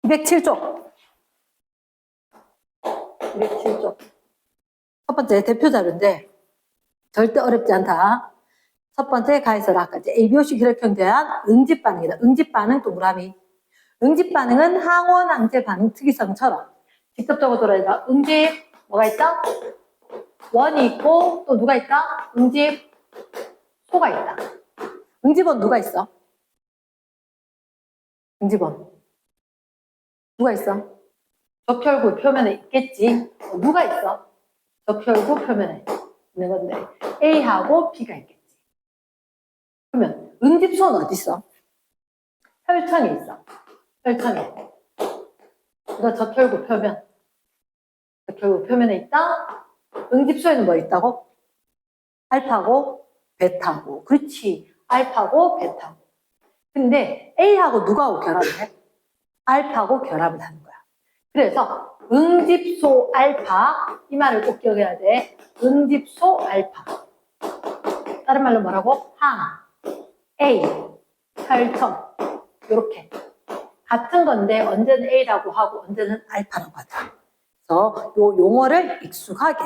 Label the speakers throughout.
Speaker 1: 207쪽. 207쪽. 첫 번째 대표 자료인데 절대 어렵지 않다. 첫 번째 가에서라 아까 이제 ABO식 혈액형 대한 응집 반응이다. 응집 반응 동그라미. 응집 반응은 항원 항체 반응 특이성처럼 직접적으로 돌아야 응집 뭐가 있다? 원이 있고 또 누가 있다? 응집 소가 있다. 응집원 누가 있어? 응집원 누가 있어? 적혈구 표면에 있겠지. 누가 있어? 적혈구 표면에 있는 건데 A하고 B가 있겠지. 그러면 응집소는 어디 있어? 혈청에 있어. 혈청에. 이거 적혈구 표면. 적혈구 표면에 있다. 응집소에는 뭐 있다고? 알파고 베타고. 그렇지. 알파고 베타고. 근데 A하고 누가하고 결합을 해? 알파하고 결합을 하는 거야. 그래서 응집소 알파 이 말을 꼭 기억해야 돼. 응집소 알파. 다른 말로 뭐라고? 항, A, 혈청 이렇게 같은 건데 언제는 A라고 하고 언제는 알파라고 하다. 그래서 요 용어를 익숙하게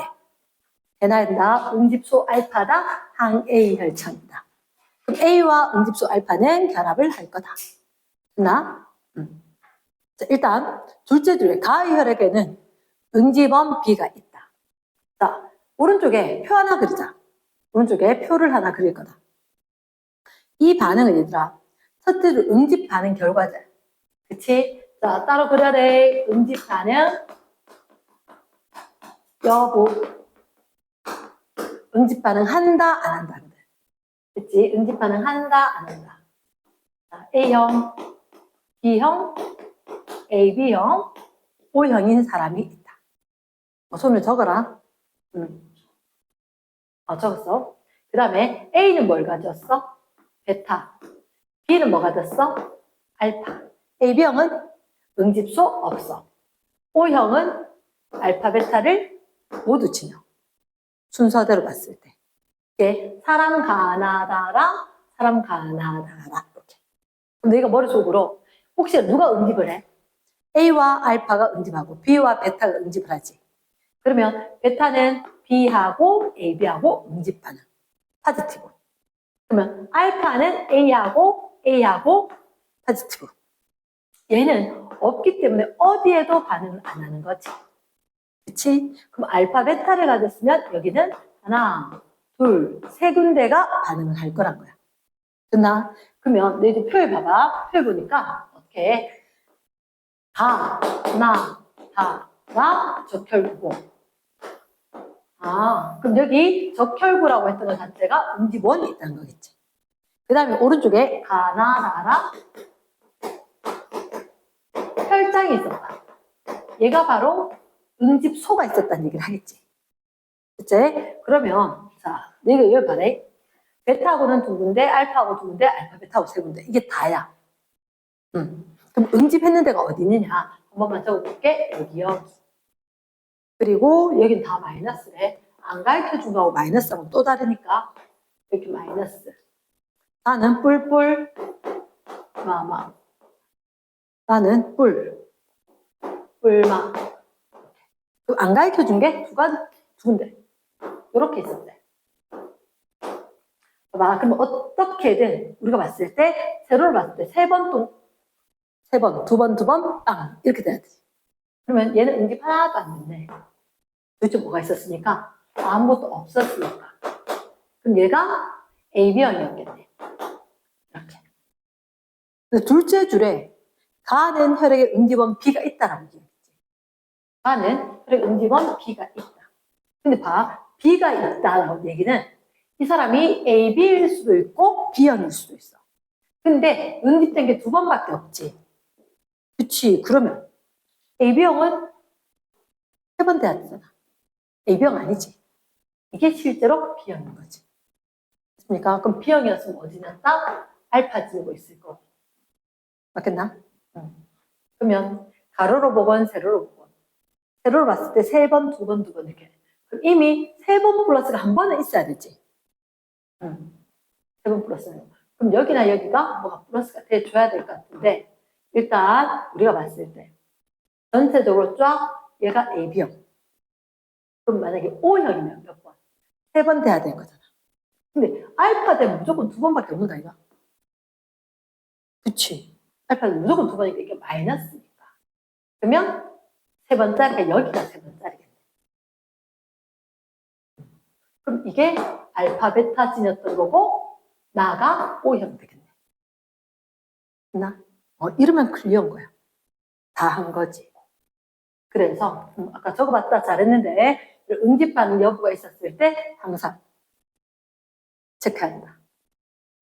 Speaker 1: 해놔야 된다. 응집소 알파다. 항 A 혈청이다. 그럼 A와 응집소 알파는 결합을 할 거다. 됐나? 자, 일단 둘째 줄에 가의 혈액에는 응집원 B가 있다. 자, 오른쪽에 표 하나 그리자. 오른쪽에 표를 하나 그릴 거다. 이 반응은 얘들아, 첫째로 응집 반응 결과자. 그치? 자, 따로 그려야 돼. 응집 반응 여부. 응집 반응 한다, 안 한다. 그치? 응집 반응 한다, 안 한다. 자, A형, B형, AB형, O형인 사람이 있다. 손을 적어라. 적었어. 그 다음에 A는 뭘 가졌어? 베타. B는 뭐 가졌어? 알파. AB형은 응집소 없어. O형은 알파, 베타를 모두 지녀. 순서대로 봤을 때. 이게 사람 가나다라, 사람 가나다라. 이렇게. 그럼 너희가 머릿속으로 혹시 누가 응집을 해? A와 알파가 응집하고 B와 베타가 응집을 하지. 그러면 베타는 B하고 AB하고 응집 반응. 파지티브. 그러면 알파는 A하고 파지티브. 얘는 없기 때문에 어디에도 반응을 안 하는 거지. 그치? 그럼 알파, 베타를 가졌으면 여기는 하나, 둘, 세 군데가 반응을 할 거란 거야. 됐나? 그러면 너희들 표에 봐봐. 표에 보니까 어떻게 가, 나, 다가 적혈구고. 그럼 여기 적혈구라고 했던 것 자체가 응집원이 있다는 거겠지. 그 다음에 오른쪽에 가나다라 혈장이 있었다. 얘가 바로 응집소가 있었다는 얘기를 하겠지. 그치? 그러면 자, 내가 여기 봐래. 베타하고는 두 군데, 알파하고 두 군데, 알파, 베타하고 세 군데. 이게 다야. 그럼 응집했는 데가 어디 있느냐? 한 번만 적어볼게. 여기. 그리고 여긴 다 마이너스래. 안 가르쳐준 거하고 마이너스하고 또 다르니까 이렇게 마이너스. 나는 뿔뿔 마마. 나는 뿔마. 안 가르쳐준 게 두 군데. 이렇게 있었대. 봐봐. 그럼 어떻게든 우리가 봤을 때 세로를 봤을 때 세 번, 두 번, 빵 이렇게 돼야 되지. 그러면 얘는 응집 하나도 안 됐네. 도대체 뭐가 있었으니까? 아무것도 없었으니까. 그럼 얘가 AB형이었겠네. 이렇게. 근데 둘째 줄에 가는 혈액에 응집원 B가 있다라고 얘기했지. 가는 혈액 응집원 B가 있다. 근데 봐. B가 있다라고 얘기는 이 사람이 AB일 수도 있고 B형일 수도 있어. 근데 응집된 게 두 번밖에 없지. 그치. 그러면 AB형은 세 번 돼야 되잖아. A형 아니지. 이게 실제로 B형인 거지. 맞습니까? 그럼 B형이었으면 어디 났다? 알파 지르고 있을 거. 맞겠나? 그러면 가로로 보건 세로로 보건. 세로로 봤을 때 세 번, 두 번 이렇게. 그럼 이미 세 번 플러스가 한 번은 있어야 되지. 세 번 플러스는. 그럼 여기나 여기가 뭐가 플러스가 돼줘야 될 것 같은데 일단 우리가 봤을 때 전체적으로 쫙 얘가 AB형. 그럼 만약에 O형이면 몇 번? 3번 돼야 되는 거잖아. 근데 알파 되면 무조건 2번밖에 없는다 이거. 그치? 알파는 무조건 2번이니까 이게 마이너스니까. 그러면 3번짜리가 여기가 3번짜리겠네. 그럼 이게 알파 베타 진이었던 거고 나가 O형 되겠네. 나? 이러면 클리어인 거야. 다 한 거지. 그래서 아까 적어봤다 잘했는데 응집하는 여부가 있었을 때 항상 체크해야 된다.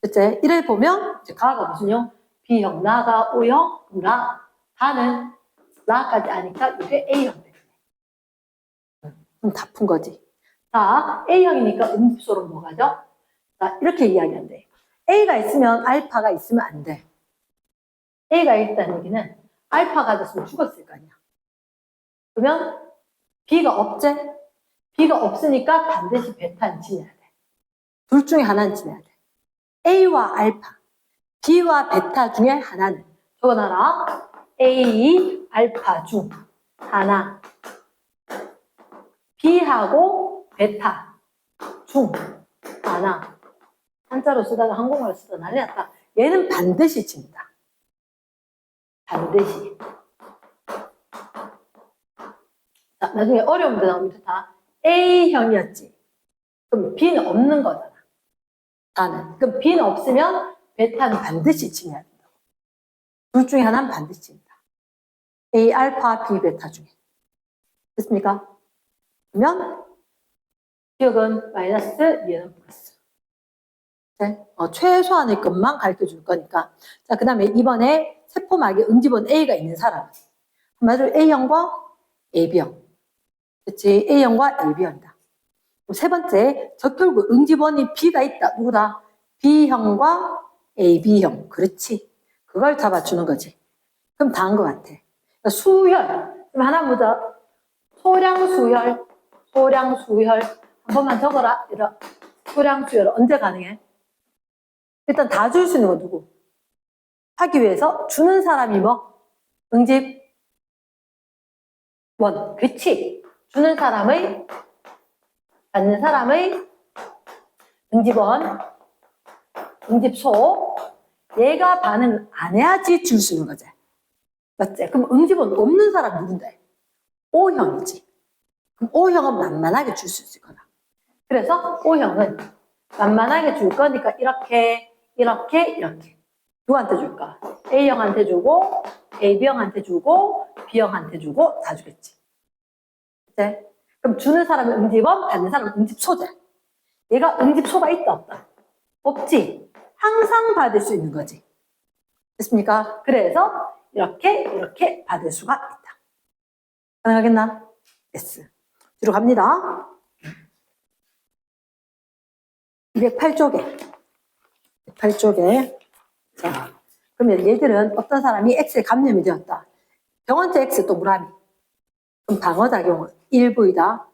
Speaker 1: 그치? 이래 보면 이제 가가 무슨요? B형, 나가 O형, 나, 다는 나까지 아니까 이게 A형 되겠네. 그럼 다 푼 거지. 자, A형이니까 응집소로 뭐 가죠? 자, 이렇게 이야기하면 돼. A가 있으면 알파가 있으면 안 돼. A가 있다는 얘기는 알파가 가졌으면 죽었을 거 아니야. 그러면 B가 없지? B가 없으니까 반드시 베타는 지내야 돼. 둘 중에 하나는 지내야 돼. A와 알파, B와 베타 중에 하나는 적어놔라. A, 알파 중 하나, B하고 베타 중 하나. 한자로 쓰다가 한국말로 쓰다 난리 났다. 얘는 반드시 진다. 반드시. 자, 나중에 어려운 문제 나오면 좋다. A형이었지. 그럼 B는 없는 거잖아. 다는. 그럼 B는 없으면 베타는 반드시 지내야 된다고. 둘 중에 하나는 반드시 진다. A 알파, B 베타 중에. 됐습니까? 그러면 기억은 마이너스, 얘는 플러스. 네? 최소한의 것만 가르쳐 줄 거니까. 자, 그 다음에 이번에 세포막에 응집원 A가 있는 사람. 한마디로 A형과 AB형. 그치? A형과 AB형이다. 세 번째, 적혈구 응집원이 B가 있다. 누구다? B형과 AB형. 그렇지. 그걸 잡아주는 거지. 그럼 다 한 것 같아. 그러니까 수혈. 그럼 하나 보자. 소량수혈. 소량수혈. 한 번만 적어라. 이런. 소량수혈 언제 가능해? 일단 다 줄 수 있는 거 누구? 하기 위해서 주는 사람이 뭐? 응집 원. 그치? 주는 사람의, 받는 사람의 응집원, 응집소. 얘가 반응 안 해야지 줄 수 있는 거지. 맞지? 그럼 응집원 없는 사람 누군데? O형이지. 그럼 O형은 만만하게 줄 수 있을 거다. 그래서 O형은 만만하게 줄 거니까 이렇게, 이렇게, 이렇게. 누구한테 줄까? A형한테 주고, AB형한테 주고, B형한테 주고 다 주겠지. 그치? 그럼 주는 사람은 응집원, 받는 사람은 응집소자. 얘가 응집소가 있다, 없다? 없지. 항상 받을 수 있는 거지. 됐습니까? 그래서 이렇게, 이렇게 받을 수가 있다. 가능하겠나? S. 뒤로 갑니다. 208쪽에. 208쪽에. 자, 그러면 얘들은 어떤 사람이 X에 감염이 되었다. 병원체 X 또 무람이. 그럼 방어작용은 1V다.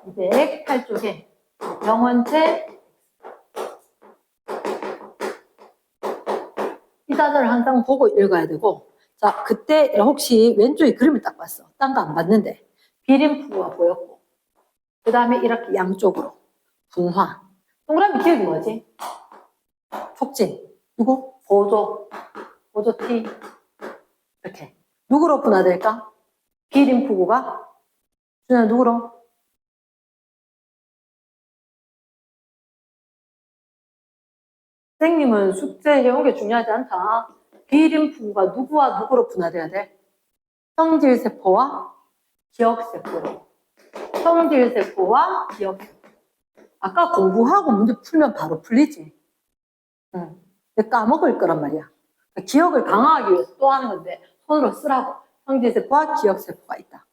Speaker 1: 208쪽에 병원체 이 단어를 항상 보고 읽어야 되고, 자, 그때 혹시 왼쪽에 그림을 딱 봤어. 딴 거 안 봤는데. 비림프가 보였고, 그 다음에 이렇게 양쪽으로 분화. 동그라미 기억이 뭐지? 촉진. 누구? 보조. 보조 T. 이렇게. 누구로 분화될까? 비림프구가? 준아 누구로? 선생님은 숙제 해온 게 중요하지 않다. 비림프구가 누구와 누구로 분화돼야 돼? 성질세포와 기억세포로. 성질세포와 기억세포. 아까 공부하고 문제 풀면 바로 풀리지. 응. 까먹을 거란 말이야. 기억을 강화하기 위해서 또 하는 건데 손으로 쓰라고. 성질세포와 기억세포가 있다.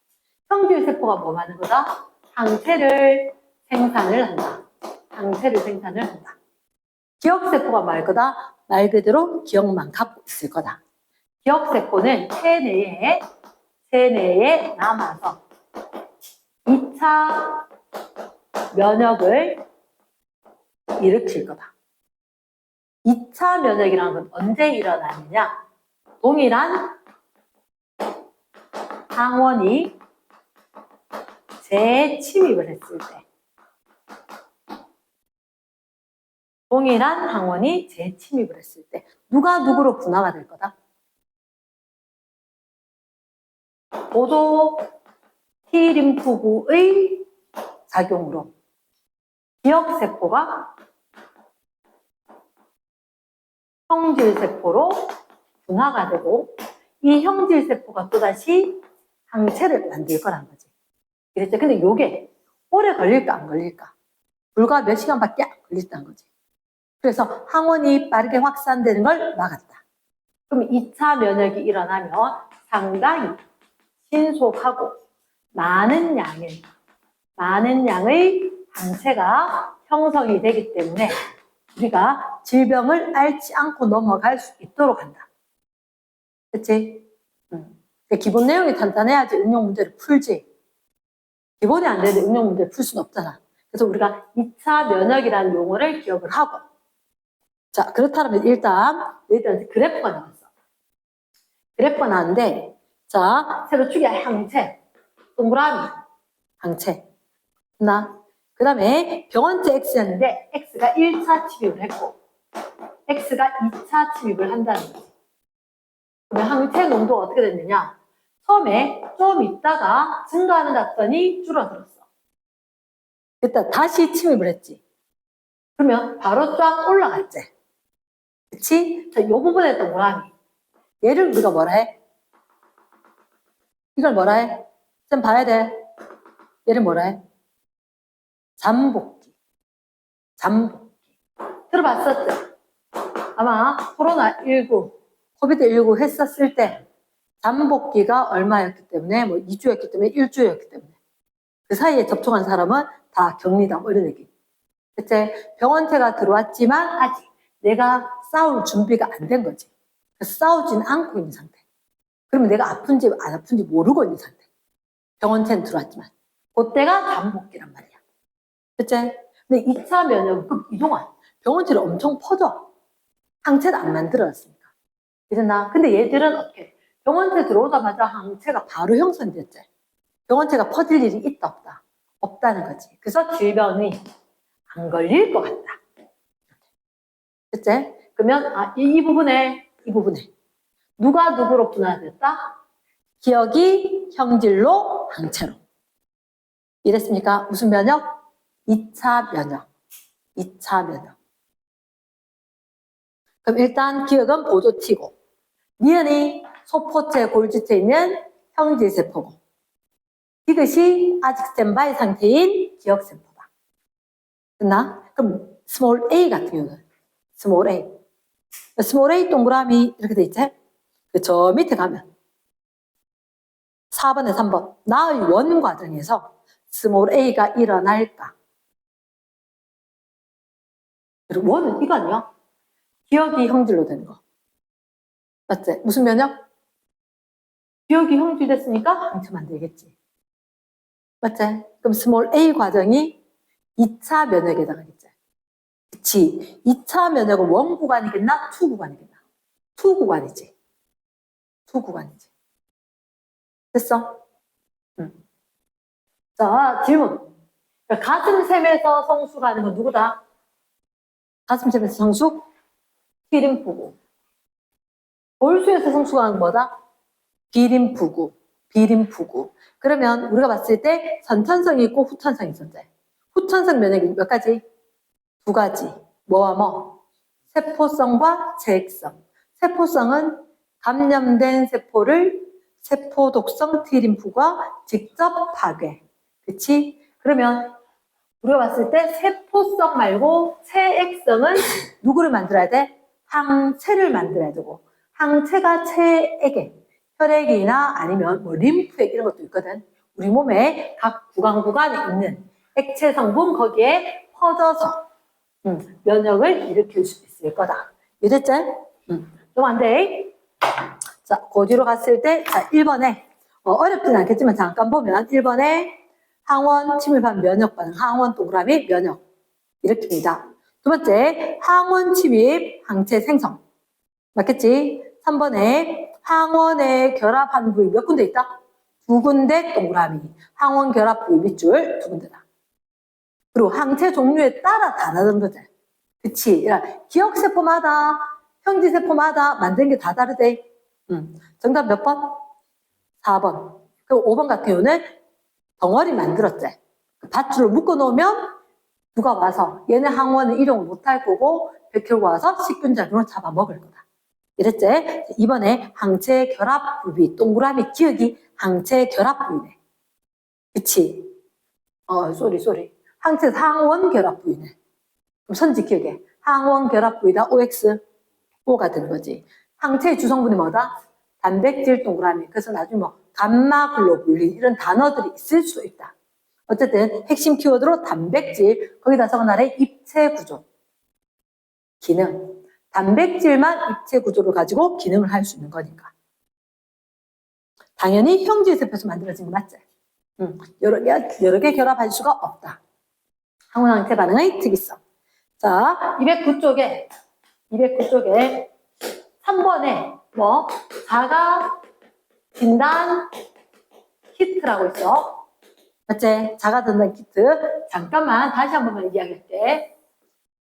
Speaker 1: 성질세포가 뭐 하는 거다? 항체를 생산을 한다. 항체를 생산을 한다. 기억세포가 말 거다? 말 그대로 기억만 갖고 있을 거다. 기억세포는 체내에 남아서 2차 면역을 일으킬 거다. 2차 면역이라는 건 언제 일어나느냐? 동일한 항원이 재침입을 했을 때. 동일한 항원이 재침입을 했을 때. 누가 누구로 분화가 될 거다? 보도 T림프구의 작용으로 기억세포가 형질세포로 분화가 되고 이 형질세포가 또다시 항체를 만들 거란 거지. 그랬죠? 근데 이게 오래 걸릴까 안 걸릴까? 불과 몇 시간밖에 안 걸린다는 거지. 그래서 항원이 빠르게 확산되는 걸 막았다. 그럼 2차 면역이 일어나면 상당히 신속하고 많은 양의 항체가 형성이 되기 때문에 우리가 질병을 앓지 않고 넘어갈 수 있도록 한다. 그치? 기본 내용이 단단해야지 응용 문제를 풀지. 기본이 안 되는데 응용 문제를 풀 수는 없잖아. 그래서 우리가 2차 면역이라는 용어를 기억을 하고. 자, 그렇다면 일단 그래프가 나왔어. 그래프가 나왔는데, 자, 새로 추기할 항체, 동그라미, 항체. 그 다음에 병원체 X였는데, X가 1차 침입을 했고, X가 2차 침입을 한다는 거지. 그러면 항체 농도가 어떻게 됐느냐? 처음에 좀 있다가 증가하는 갔더니 줄어들었어. 그때 다시 침입을 했지. 그러면 바로 쫙 올라갔지. 그치? 자, 이 부분에 동그라미. 얘를 우리가 뭐라 해? 이걸 뭐라 해? 좀 봐야 돼. 얘를 뭐라 해? 잠복기. 들어봤었죠? 아마 코로나19, 코비드19 했었을 때 잠복기가 얼마였기 때문에, 뭐 2주였기 때문에, 1주였기 때문에 그 사이에 접촉한 사람은 다 격리다, 뭐 이런 얘기. 그치? 병원체가 들어왔지만 아직 내가 싸울 준비가 안 된 거지. 그래서 싸우지는 않고 있는 상태. 그러면 내가 아픈지 안 아픈지 모르고 있는 상태. 병원체는 들어왔지만. 그때가 잠복기란 말이야. 그치? 근데 2차 면역은 그럼 이동안 병원체를 엄청 퍼져. 항체를 안 만들어졌으니까. 이랬나? 근데 얘들은 어떻게? 병원체 들어오자마자 항체가 바로 형성됐지. 병원체가 퍼질 일이 있다 없다? 없다는 거지. 그래서 질병이 안 걸릴 것 같다. 그치? 그러면 이 부분에 누가 누구로 분화됐다? 기억이 형질로 항체로. 이랬습니까? 무슨 면역? 2차 면역. 2차 면역. 그럼 일단 기억은 보조 T고, 니은이 소포체, 골주체에 있는 형질세포고, 이것이 아직 스탠바이 상태인 기억세포다. 됐나? 그럼 스몰 a 같은 경우는 스몰 a 동그라미 이렇게 돼 있지? 저 밑에 가면 4번에 3번 나의 원 과정에서 스몰 a가 일어날까? 그리고 원은 이거 아니야? 기억이 형질로 되는 거. 맞지? 무슨 면역? 기억이 형질됐으니까 항체 만들겠지. 맞지? 그럼 스몰 a 과정이 2차 면역에 해당하겠지. 그치? 2차 면역은 원 구간이겠나? 투 구간이겠나? 투 구간이지. 됐어? 자, 질문. 가슴샘에서 성숙하는 건 누구다? 가슴샘에서 성숙? T림프구. 골수에서 성숙하는 건 뭐다? B림프구. 그러면 우리가 봤을 때 선천성이 있고 후천성이 있었지. 후천성 면역이 몇 가지? 두 가지. 뭐와 뭐? 세포성과 체액성. 세포성은 감염된 세포를 세포독성 T림프가 직접 파괴. 그치? 그러면 우리가 봤을 때 세포성 말고 체액성은 누구를 만들어야 돼? 항체를 만들어야 되고, 항체가 체액에 혈액이나 아니면 뭐 림프액 이런 것도 있거든. 우리 몸에 각 구간에 있는 액체 성분 거기에 퍼져서 면역을 일으킬 수 있을 거다. 이랬지? 좀 안 돼. 자, 그 뒤로 갔을 때, 자, 1번에, 어렵진 않겠지만 잠깐 보면 1번에 항원 침입한 면역 반응, 항원 동그라미 면역. 이렇게입니다. 두 번째, 항원 침입 항체 생성. 맞겠지? 3번에 항원의 결합한 부위 몇 군데 있다? 2군데 동그라미. 항원 결합 부위 밑줄 2군데다. 그리고 항체 종류에 따라 다르다는 거지. 그치? 기억세포마다, 형지세포마다 만든 게 다 다르대. 정답 몇 번? 4번. 그리고 5번 같은 경우는 덩어리 만들었지. 그 밧줄로 묶어 놓으면 누가 와서 얘네 항원은 이동을 못할 거고 백혈구 와서 식균작용을 잡아먹을 거다. 이랬지? 이번에 항체 결합 부위, 동그라미 기억이 항체 결합 부위네. 그치? 쏘리. 항체 항원 결합 부위네. 그럼 선지 기억에 항원 결합 부위다 OX, O가 되는 거지. 항체의 주성분이 뭐다? 단백질 동그라미. 그래서 나중에 뭐 감마글로불린 이런 단어들이 있을 수 있다. 어쨌든 핵심 키워드로 단백질, 거기다 적어놔래 입체 구조. 기능. 단백질만 입체 구조를 가지고 기능을 할 수 있는 거니까. 당연히 형질세포에서 만들어진 거 맞지? 여러 개 결합할 수가 없다. 항원항체 반응의 특이성. 자, 209쪽에 3번에 뭐 자가 진단 키트라고 있어. 맞지? 자가 진단 키트. 잠깐만 다시 한 번만 이야기할게.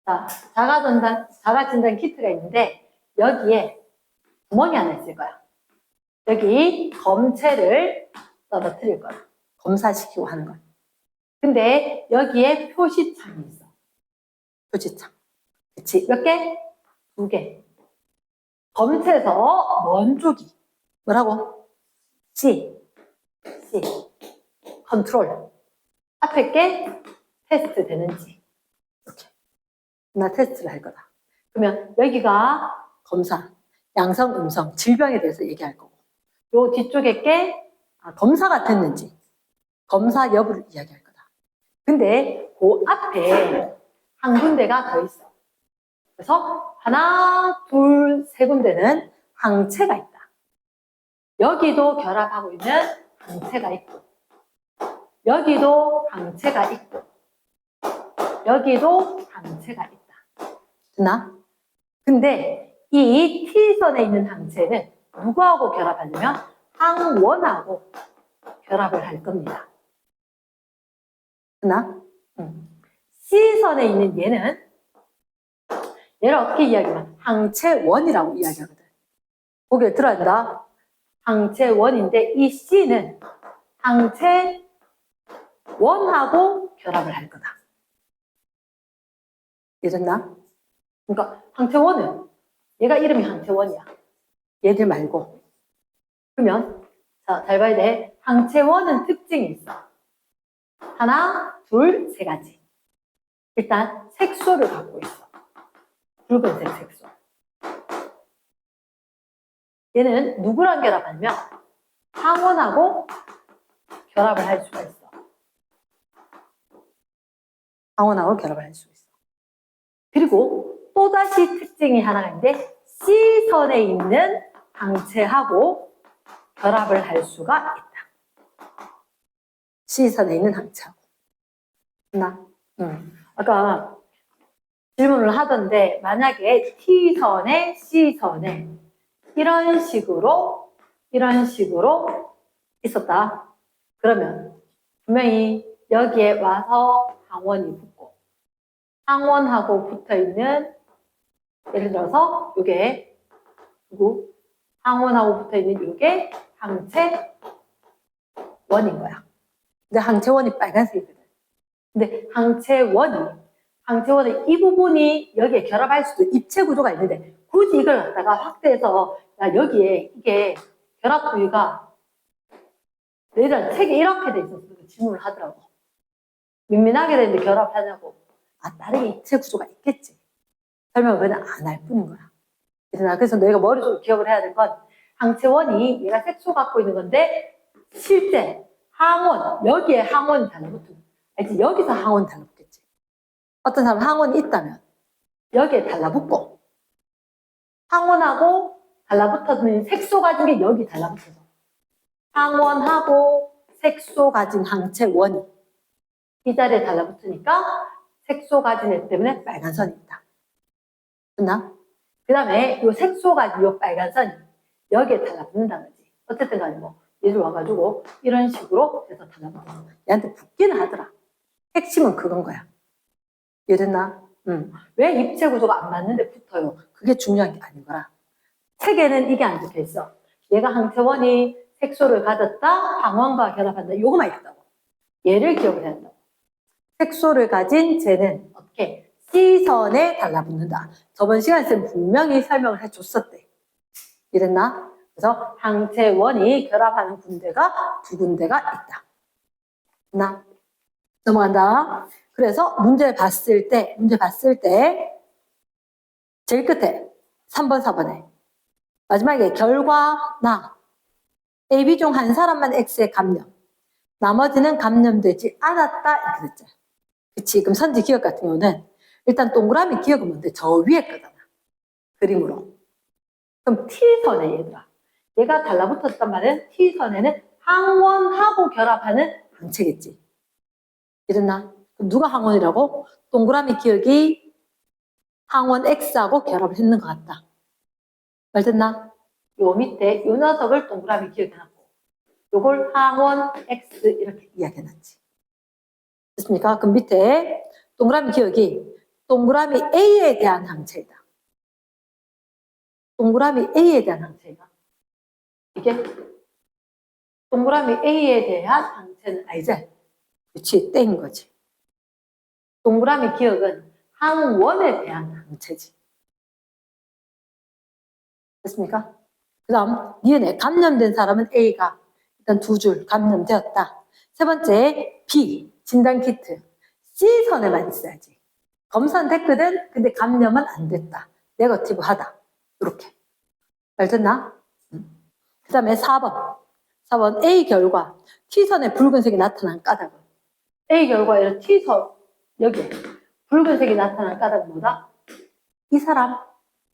Speaker 1: 자, 자가 진단 키트가 있는데 여기에 구멍이 하나 있을 거야. 여기 검체를 떨어뜨릴 거야. 검사시키고 하는 거야. 근데 여기에 표시창이 있어. 표시창. 그치? 몇 개? 2개. 검체에서 먼 쪽이 뭐라고? C. 컨트롤. 앞에 게 테스트 되는지. 이렇게. 나 테스트를 할 거다. 그러면 여기가 검사, 양성, 음성, 질병에 대해서 얘기할 거고. 요 뒤쪽에 게 검사가 됐는지, 검사 여부를 이야기할 거다. 근데 그 앞에 한 군데가 더 있어. 그래서 하나, 둘, 세 군데는 항체가 있다. 여기도 결합하고 있는 항체가 있고, 여기도 항체가 있고, 여기도 항체가 있다. 됐나? 근데 이 T선에 있는 항체는 누구하고 결합하냐면 항원하고 결합을 할 겁니다. 됐나? C선에 있는 얘는 얘를 어떻게 이야기하면 항체원이라고 이야기하거든. 고개를 들어야 된다. 항체원인데 이 C는 항체원하고 결합을 할 거다. 이해됐나? 그러니까 항체원은 얘가 이름이 항체원이야. 얘들 말고. 그러면 자, 잘 봐야 돼. 항체원은 특징이 있어. 하나, 둘, 세 가지. 일단 색소를 갖고 있어. 붉은색 색소. 얘는 누구랑 결합하냐면 항원하고 결합을 할 수가 있어. 항원하고 결합을 할 수가 있어. 그리고 또다시 특징이 하나가 있는데 C선에 있는 항체하고 결합을 할 수가 있다. C선에 있는 항체하고. 아까 질문을 하던데 만약에 T선에 C선에 이런 식으로 있었다. 그러면 분명히 여기에 와서 항원이 붙고 항원하고 붙어있는 예를 들어서 이게 누구? 항원하고 붙어있는 이게 항체원인 거야. 근데 항체원이 빨간색이거든. 근데 항체원의 이 부분이 여기에 결합할 수도 입체 구조가 있는데 굳이 이걸 갖다가 확대해서 야 여기에 이게 결합 부위가 얘들 책에 이렇게 돼 있었어. 질문을 하더라고. 민민하게 되는데 결합하냐고. 다르게 입체 구조가 있겠지. 설명을 그냥 안 할 뿐인 거야. 그래서 너희가 머릿속으로 기억을 해야 될 건 항체원이 얘가 색소 갖고 있는 건데 실제 항원, 여기에 항원이 달라붙는 알지? 여기서 항원이 달라붙겠지. 어떤 사람은 항원이 있다면 여기에 달라붙고 항원하고 달라붙어서 색소 가진 게 여기 달라붙어서 항원하고 색소 가진 항체원이 이 자리에 달라붙으니까 색소 가진 애 때문에 빨간 선이 있다. 됐나? 그 다음에 요 색소가 요 빨간 선이 여기에 달라붙는다는 거지. 어쨌든 간에 뭐 얘들 와가지고 이런 식으로 해서 달라붙어. 얘한테 붙기는 하더라. 핵심은 그건 거야. 이해됐나? 왜 입체 구조가 안 맞는데 붙어요? 그게 중요한 게 아닌 거라. 책에는 이게 안 적혀 있어. 얘가 항체원이 색소를 가졌다, 항원과 결합한다. 요거만 있다고. 얘를 기억을 해야 한다고. 색소를 가진 쟤는 어떻게? C선에 달라붙는다. 저번 시간에 쌤 분명히 설명을 해줬었대. 이랬나? 그래서 항체원이 결합하는 군데가 두 군데가 있다. 나 넘어간다. 그래서 문제 봤을 때 제일 끝에 3번, 4번에 마지막에 결과나 A, B 중 한 사람만 X에 감염. 나머지는 감염되지 않았다. 이렇게 됐죠. 그치? 그럼 선지 기억 같은 경우는 일단 동그라미 기억은 뭔데? 저 위에 거잖아. 그림으로. 그럼 T선에 얘들아. 얘가 달라붙었단 말은 T선에는 항원하고 결합하는 항체겠지. 이랬나? 그럼 누가 항원이라고? 동그라미 기억이 항원 X하고 결합을 했는 것 같다. 말됐나? 요 밑에 요 녀석을 동그라미 기억해놨고 요걸 항원 X 이렇게 이야기해놨지. 됐습니까? 그럼 밑에 동그라미 기억이 동그라미 A에 대한 항체이다. 동그라미 A에 대한 항체이다. 이게 동그라미 A에 대한 항체는 알지? 그렇지, 땡인 거지. 동그라미 기억은 항원에 대한 항체지. 됐습니까? 그 다음 DNA 감염된 사람은 A가 일단 두 줄 감염되었다. 세 번째 B 진단 키트 C선에만 있어야지. 검사는 됐거든. 근데 감염은 안 됐다. 네거티브 하다. 이렇게. 말 됐나? 그 다음에 4번 A 결과 T선에 붉은색이 나타난 까닭은 A 결과에 T선 여기 붉은색이 나타난 까닭은 뭐다? 이 사람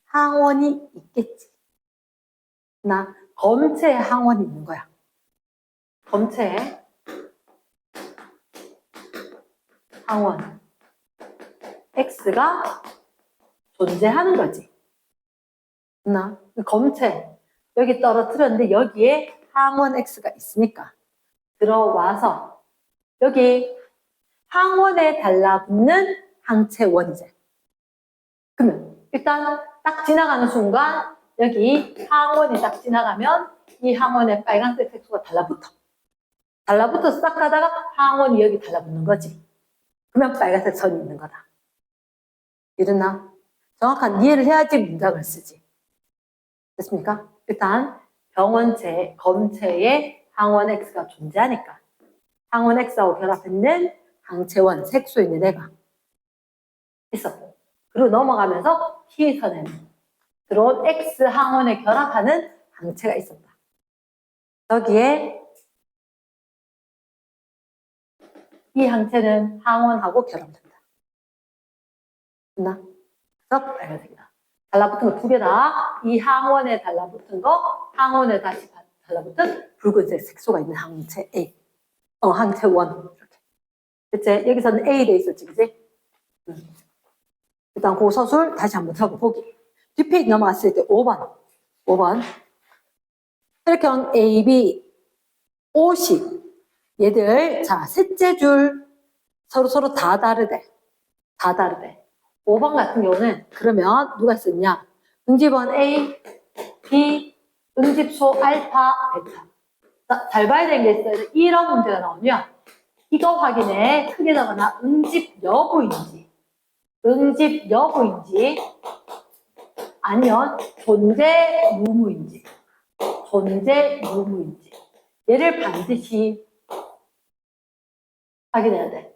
Speaker 1: 항원이 있겠지. 나 검체에 항원이 있는 거야. 검체에 항원 X가 존재하는 거지. 나 검체 여기 떨어뜨렸는데 여기에 항원 X가 있으니까 들어와서 여기 항원에 달라붙는 항체원이지. 그러면 일단 딱 지나가는 순간 여기 항원이 딱 지나가면 이 항원에 빨간색 색소가 달라붙어. 달라붙어서 딱 가다가 항원이 여기 달라붙는 거지. 그러면 빨간색 선이 있는 거다. 이랬나? 정확한 이해를 해야지 문장을 쓰지. 됐습니까? 일단 병원체, 검체에 항원 X가 존재하니까 항원 X하고 결합했는 항체원, 색소 있는 애가 있었고 그리고 넘어가면서 T선에는 들어온 X 항원에 결합하는 항체가 있었다. 여기에 이 항체는 항원하고 결합된다. 됐나? 그래서 빨간색이다. 달라붙은 거 두 개다. 이 항원에 달라붙은 거, 항원에 다시 달라붙은 붉은색 색소가 있는 항체 A. 항체 1. 이렇게. 그치? 여기서는 A 돼 있었지, 그치? 일단 그 서술 다시 한번 적어보기. 뒷페이지 넘어갔을 때 5번. 혈액형 A, B, O식. 얘들, 자, 셋째 줄 서로 다 다르대. 5번 같은 경우는 그러면 누가 썼냐? 응집원 A, B, 응집소 알파, 베타. 자, 잘 봐야 되는 게 있어요. 이런 문제가 나오면 이거 확인해. 크게 적어놔. 응집 여부인지 아니면 존재 유무인지 얘를 반드시 확인해야 돼.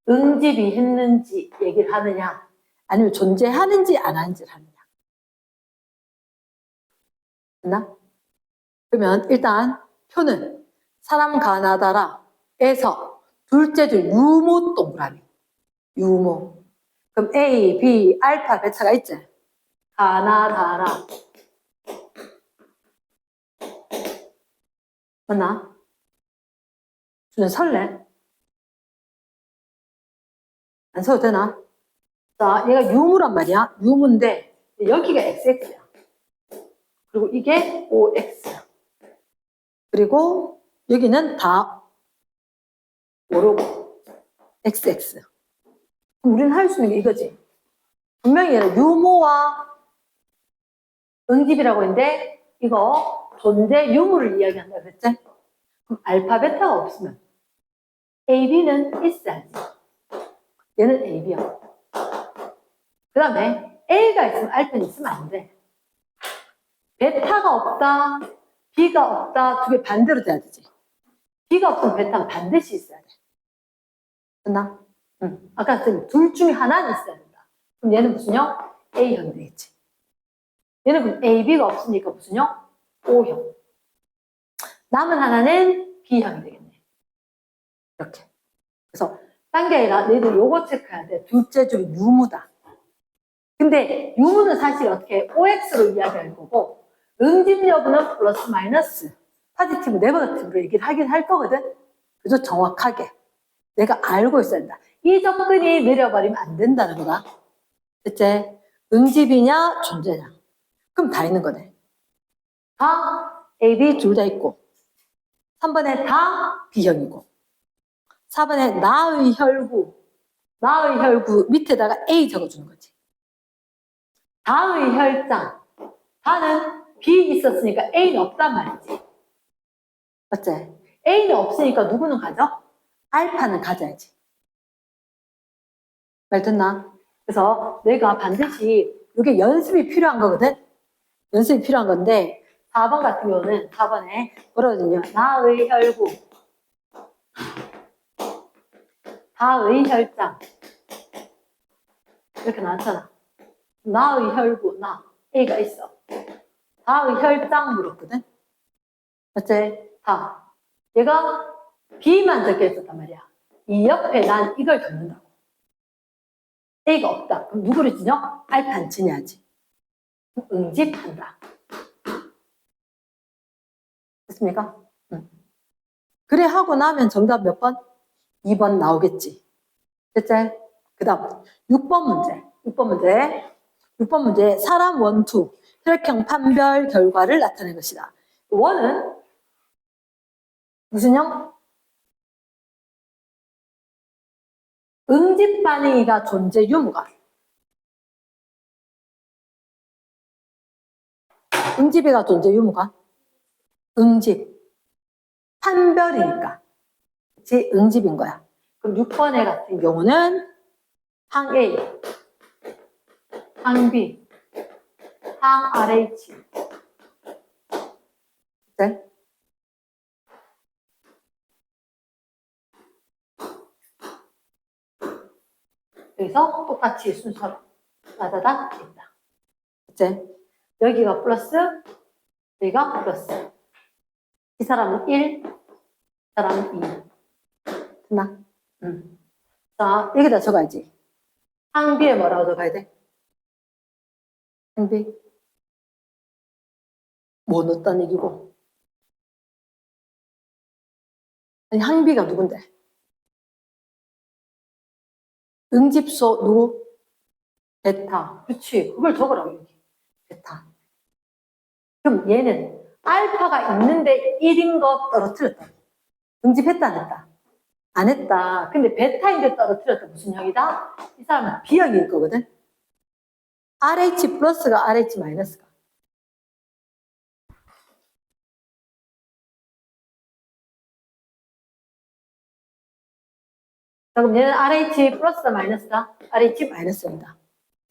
Speaker 1: 응집이 했는지 얘기를 하느냐 아니면 존재하는지 안 하는지를 하느냐. 됐나? 그러면 일단 표는 사람 가나다라에서 둘째 줄 유무 동그라미. 유무. 그럼 A, B, 알파, 베타가 있지? 가나다라. 맞나? 주는 설레? 안 써도 되나? 자, 얘가 유무란 말이야. 유무인데 여기가 xx야. 그리고 이게 5x. 그리고 여기는 다 모르고 xx. 그럼 우리는 할 수 있는 게 이거지. 분명히 얘는 유무와 응집이라고 했는데 이거 존재 유무를 이야기한다 그랬지? 그럼 알파 베타가 없으면 A, B는 있어야지. 얘는 A, B야. 그 다음에 A가 있으면 알파는 있으면 안 돼. 베타가 없다, B가 없다, 두 개 반대로 돼야 되지. B가 없으면 베타는 반드시 있어야 돼. 됐나? 응. 아까 둘 중에 하나는 있어야 된다. 그럼 얘는 무슨형? A형이 되겠지. 얘는 그럼 A, B가 없으니까 무슨형? O형. 남은 하나는 B형이 되겠네. 이렇게. 그래서 딴 게 아니라 너희들 요거 체크해야 돼. 둘째 줄 유무다. 근데 유무는 사실 어떻게 OX로 이야기할 거고 응집 여부는 플러스 마이너스 포지티브 네거티브로 얘기를 하긴 할 거거든. 그래서 정확하게 내가 알고 있어야 된다. 이 접근이 내려버리면 안 된다는 거다. 대체 응집이냐 존재냐. 그럼 다 있는 거네. 다 A, B 둘 다 있고 3번에 다 B형이고 4번에 나의 혈구 밑에다가 A 적어주는 거지. 다의 혈장. 다는 B 있었으니까 A는 없단 말이지. 맞지? A는 없으니까 누구는 가져? 알파는 가져야지. 말 듣나? 그래서 내가 반드시 이게 연습이 필요한 거거든? 연습이 필요한 건데 4번 같은 경우는 4번에 뭐라거든요? 나의 혈구. 다의 혈장. 이렇게 나왔잖아. 나의 혈구, 나. A가 있어. 다의 혈장 물었거든? 맞지? 다. 얘가 B만 적혀 있었단 말이야. 이 옆에 난 이걸 적는다고. A가 없다. 그럼 누구를 지냐? 알파는 지냐지. 응집한다. 됐습니까? 응. 그래 하고 나면 정답 몇 번? 2번 나오겠지. 됐지? 그 다음 6번 문제. 6번 문제. 사람 원투 혈액형 판별 결과를 나타낸 것이다. 원은 무슨 형? 응집 반응이가 존재 유무가. 응집이가 존재 유무가. 응집. 판별이니까. 그치? 응집인 거야. 그럼 6번에 같은 경우는 항 A, 항 B, 항 RH. 네? 여기서 똑같이 순서로 따다닥 있다. 이제 여기가 플러스, 여기가 플러스. 이 사람은 1, 이 사람은 2. 됐나? 자, 여기다 적어야지. 항 B에 뭐라고 적어야 돼? 항 B. 뭐 넣었다는 얘기고. 아니, 항 B가 누군데? 응집소 누구? 베타. 그렇지. 그걸 적으라고 여기. 베타. 그럼 얘는 알파가 있는데 1인 거 떨어뜨렸다. 응집했다 안 했다? 안 했다. 근데 베타인데 떨어뜨렸다. 무슨 형이다? 이 사람은 B형일 거거든. RH 플러스가 RH 마이너스가. 자, 그럼 얘는 RH 플러스다 마이너스다? RH 마이너스입니다.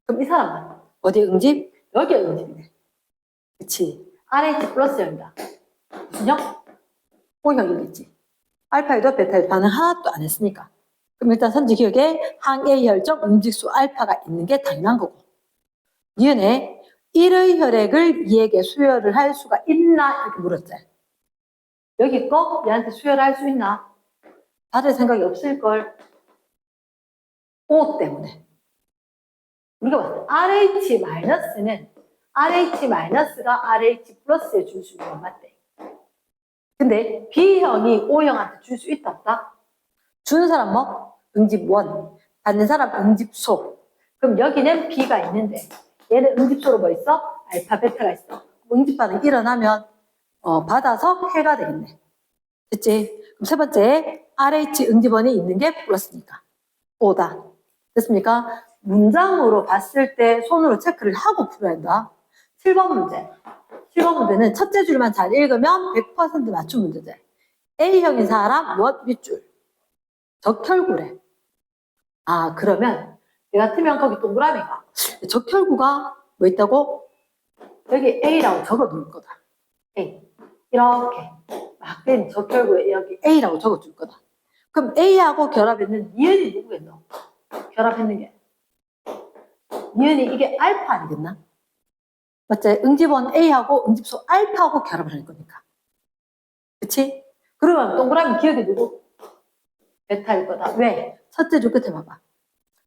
Speaker 1: 그럼 이 사람은 어디에 응집? 여기에 응집이네. 그치. RH 플러스형이다. 무슨 형? O형이겠지. 알파에도 베타에도 반응 하나도 안 했으니까. 그럼 일단 선지 기억에 항 A 혈정 응집수 알파가 있는 게 당연한 거고. 니은에 1의 혈액을 이에게 수혈을 할 수가 있나? 이렇게 물었지. 여기 거 얘한테 수혈을 할 수 있나? 받을 생각이 없을걸. O 때문에. 우리가 봤을 때 RH-가 RH 플러스에 줄 수 있는 건 맞대. 근데 B형이 O형한테 줄 수 있다 없다? 주는 사람 뭐? 응집 1. 받는 사람 응집 소. 그럼 여기는 B가 있는데 얘는 응집소로 뭐 있어? 알파, 베타가 있어. 응집 반응이 일어나면 받아서 해가 되겠네. 됐지? 그럼 세 번째, RH 응집원이 있는 게 플러스니까. O다. 됐습니까? 문장으로 봤을 때 손으로 체크를 하고 풀어야 한다. 7번 문제. 7번 문제는 첫째 줄만 잘 읽으면 100% 맞춤 문제제. A형인 사람, 무엇 밑줄. 적혈구래. 아, 그러면 얘 같으면 거기 동그라미가. 적혈구가 뭐 있다고? 여기 A라고 적어 놓을 거다. A. 이렇게. 막 된 적혈구에 여기 A라고 적어 줄 거다. 그럼 A하고 결합했는 니은이 누구겠노? 결합했는 게. 니은이 이게 알파 아니겠나? 맞지? 응집원 A하고 응집소 알파하고 결합을 할 거니까. 그치? 그러면 동그라미 기억이 누구? 베타일 거다. 왜? 첫째 줄 끝에 봐봐.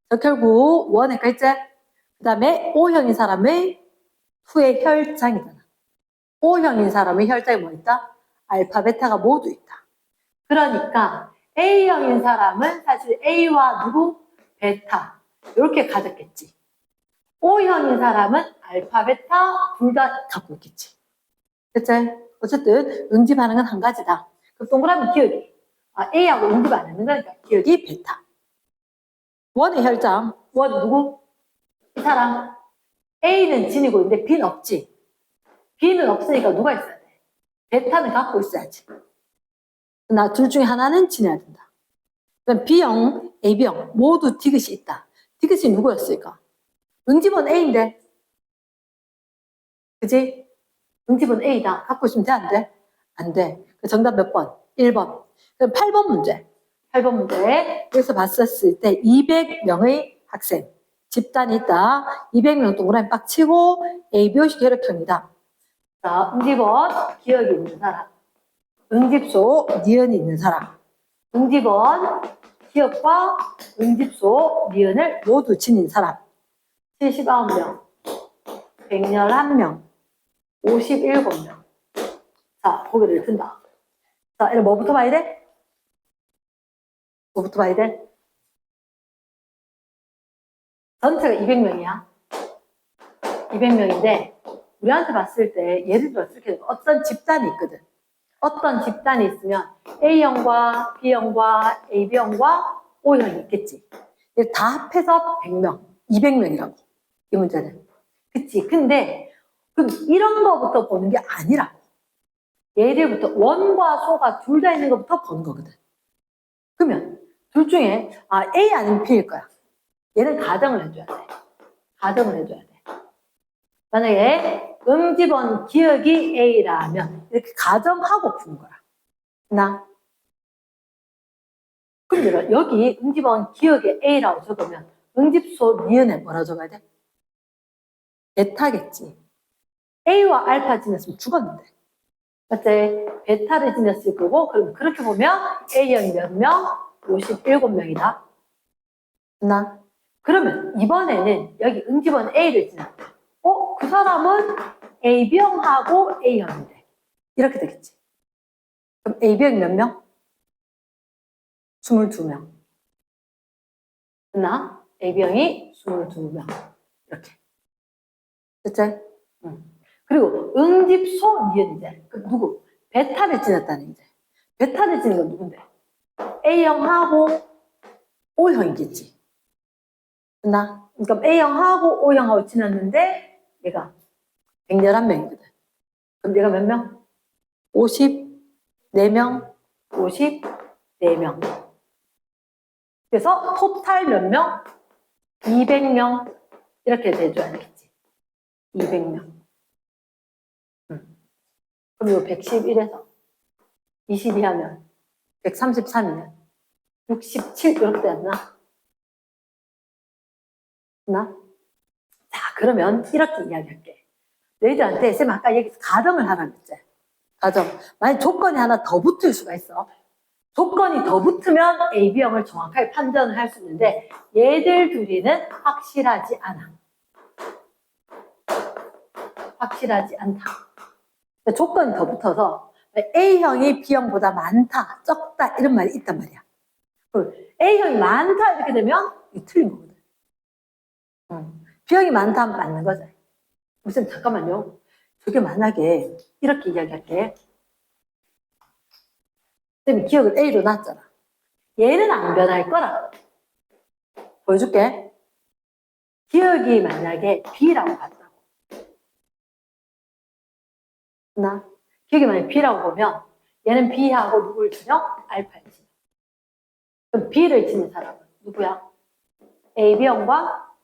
Speaker 1: 적혈구 원의 글자, 그 다음에 O형인 사람의 후의 혈장이잖아. O형인 사람의 혈장이 뭐 있다? 알파, 베타가 모두 있다. 그러니까 A형인 사람은 사실 A와 누구? 베타. 이렇게 가졌겠지. O형인 사람은 알파, 베타 둘 다 갖고 있겠지. 그치? 어쨌든 응집 반응은 한 가지다. 그럼 동그라미 기억이. A하고 응집 안 했는 거니까 기억이 베타. 원의 혈장. 원 누구? 이 사람. A는 지니고 있는데 B는 없지. B는 없으니까 누가 있어야 돼? 베타는 갖고 있어야지. 나 둘 중에 하나는 지내야 된다. 그럼 B형, AB형 모두 디귿이 있다. 디귿이 누구였을까? 응집은 A인데. 그지? 응집은 A다. 갖고 있으면 돼, 안 돼? 안 돼. 정답 몇 번? 1번. 그럼 8번 문제. 8번 문제. 여기서 봤었을 때 200명의 학생. 집단이 있다. 200명 동그라미 빡 치고 ABO식 혈액형이다. 자, 응집원 기억이 있는 사람. 응집소 니은이 있는 사람. 응집원 기억과 응집소 니은을 모두 지닌 사람. 79명, 111명, 57명. 자, 고개를 든다. 자, 이거 뭐부터 봐야 돼? 뭐부터 봐야 돼? 전체가 200명이야. 200명인데 우리한테 봤을 때 예를 들어서 이렇게 어떤 집단이 있거든. 어떤 집단이 있으면 A형과 B형과 AB형과 O형이 있겠지. 다 합해서 100명, 200명이라고. 이 문제는. 그치? 근데 그럼 이런 거부터 보는 게 아니라고. 얘들부터 원과 소가 둘 다 있는 것부터 보는 거거든. 그러면 둘 중에 A 아니면 B일 거야. 얘는 가정을 해줘야 돼. 가정을 해줘야 돼. 만약에 응집원 기억이 A라면 이렇게 가정하고 푸는 거야. 그럼 여기 응집원 기억에 A라고 적으면 응집소 니은에 뭐라고 적어야 돼? 베타겠지. A와 알파 지냈으면 죽었는데. 맞지? 베타를 지냈을 거고, 그럼 그렇게 보면 A형이 몇 명? 57명이다. 그러면 이번에는 여기 응집원 A를 지났다. 그 사람은 AB형하고 A형인데. 이렇게 되겠지. 그럼 AB형이 몇 명? 22명. AB형이 22명. 이렇게. 됐지? 그리고 응집소 니은 이제 누구? 베타를 지냈다는 이제. 베타를 지는 건 누군데? A형하고 O형이겠지. 그러니까 A형하고 O형하고 지났는데 얘가 111명이거든. 그럼 얘가 몇 명? 54명, 54명. 그래서 토탈 몇 명? 200명. 이렇게 돼줘야 되겠지. 200명. 그럼 이거 111에서 22 하면 133이면 67 이렇게 되었나? 자, 그러면 이렇게 이야기할게. 너희들한테 쌤 아까 여기서 가정을 하라고 했지. 가정. 만약 조건이 하나 더 붙을 수가 있어. 조건이 더 붙으면 AB형을 정확하게 판단을 할 수 있는데 얘들 둘이는 확실하지 않아. 확실하지 않다. 조건이 더 붙어서 A형이 B형보다 많다, 적다 이런 말이 있단 말이야. A형이 많다 이렇게 되면 이게 틀린 거거든. B형이 많다면 맞는 거죠. 무슨 잠깐만요. 저게 만약에 이렇게 이야기할게. 선생님이 기억을 A로 놨잖아. 얘는 안 변할 거라. 보여줄게. 기억이 만약에 B라고 봤다고. 나 기억이 만약에 B라고 보면 얘는 B하고 누구를 치며? 알파를 치며. 그럼 B를 치는 사람은 누구야? AB형과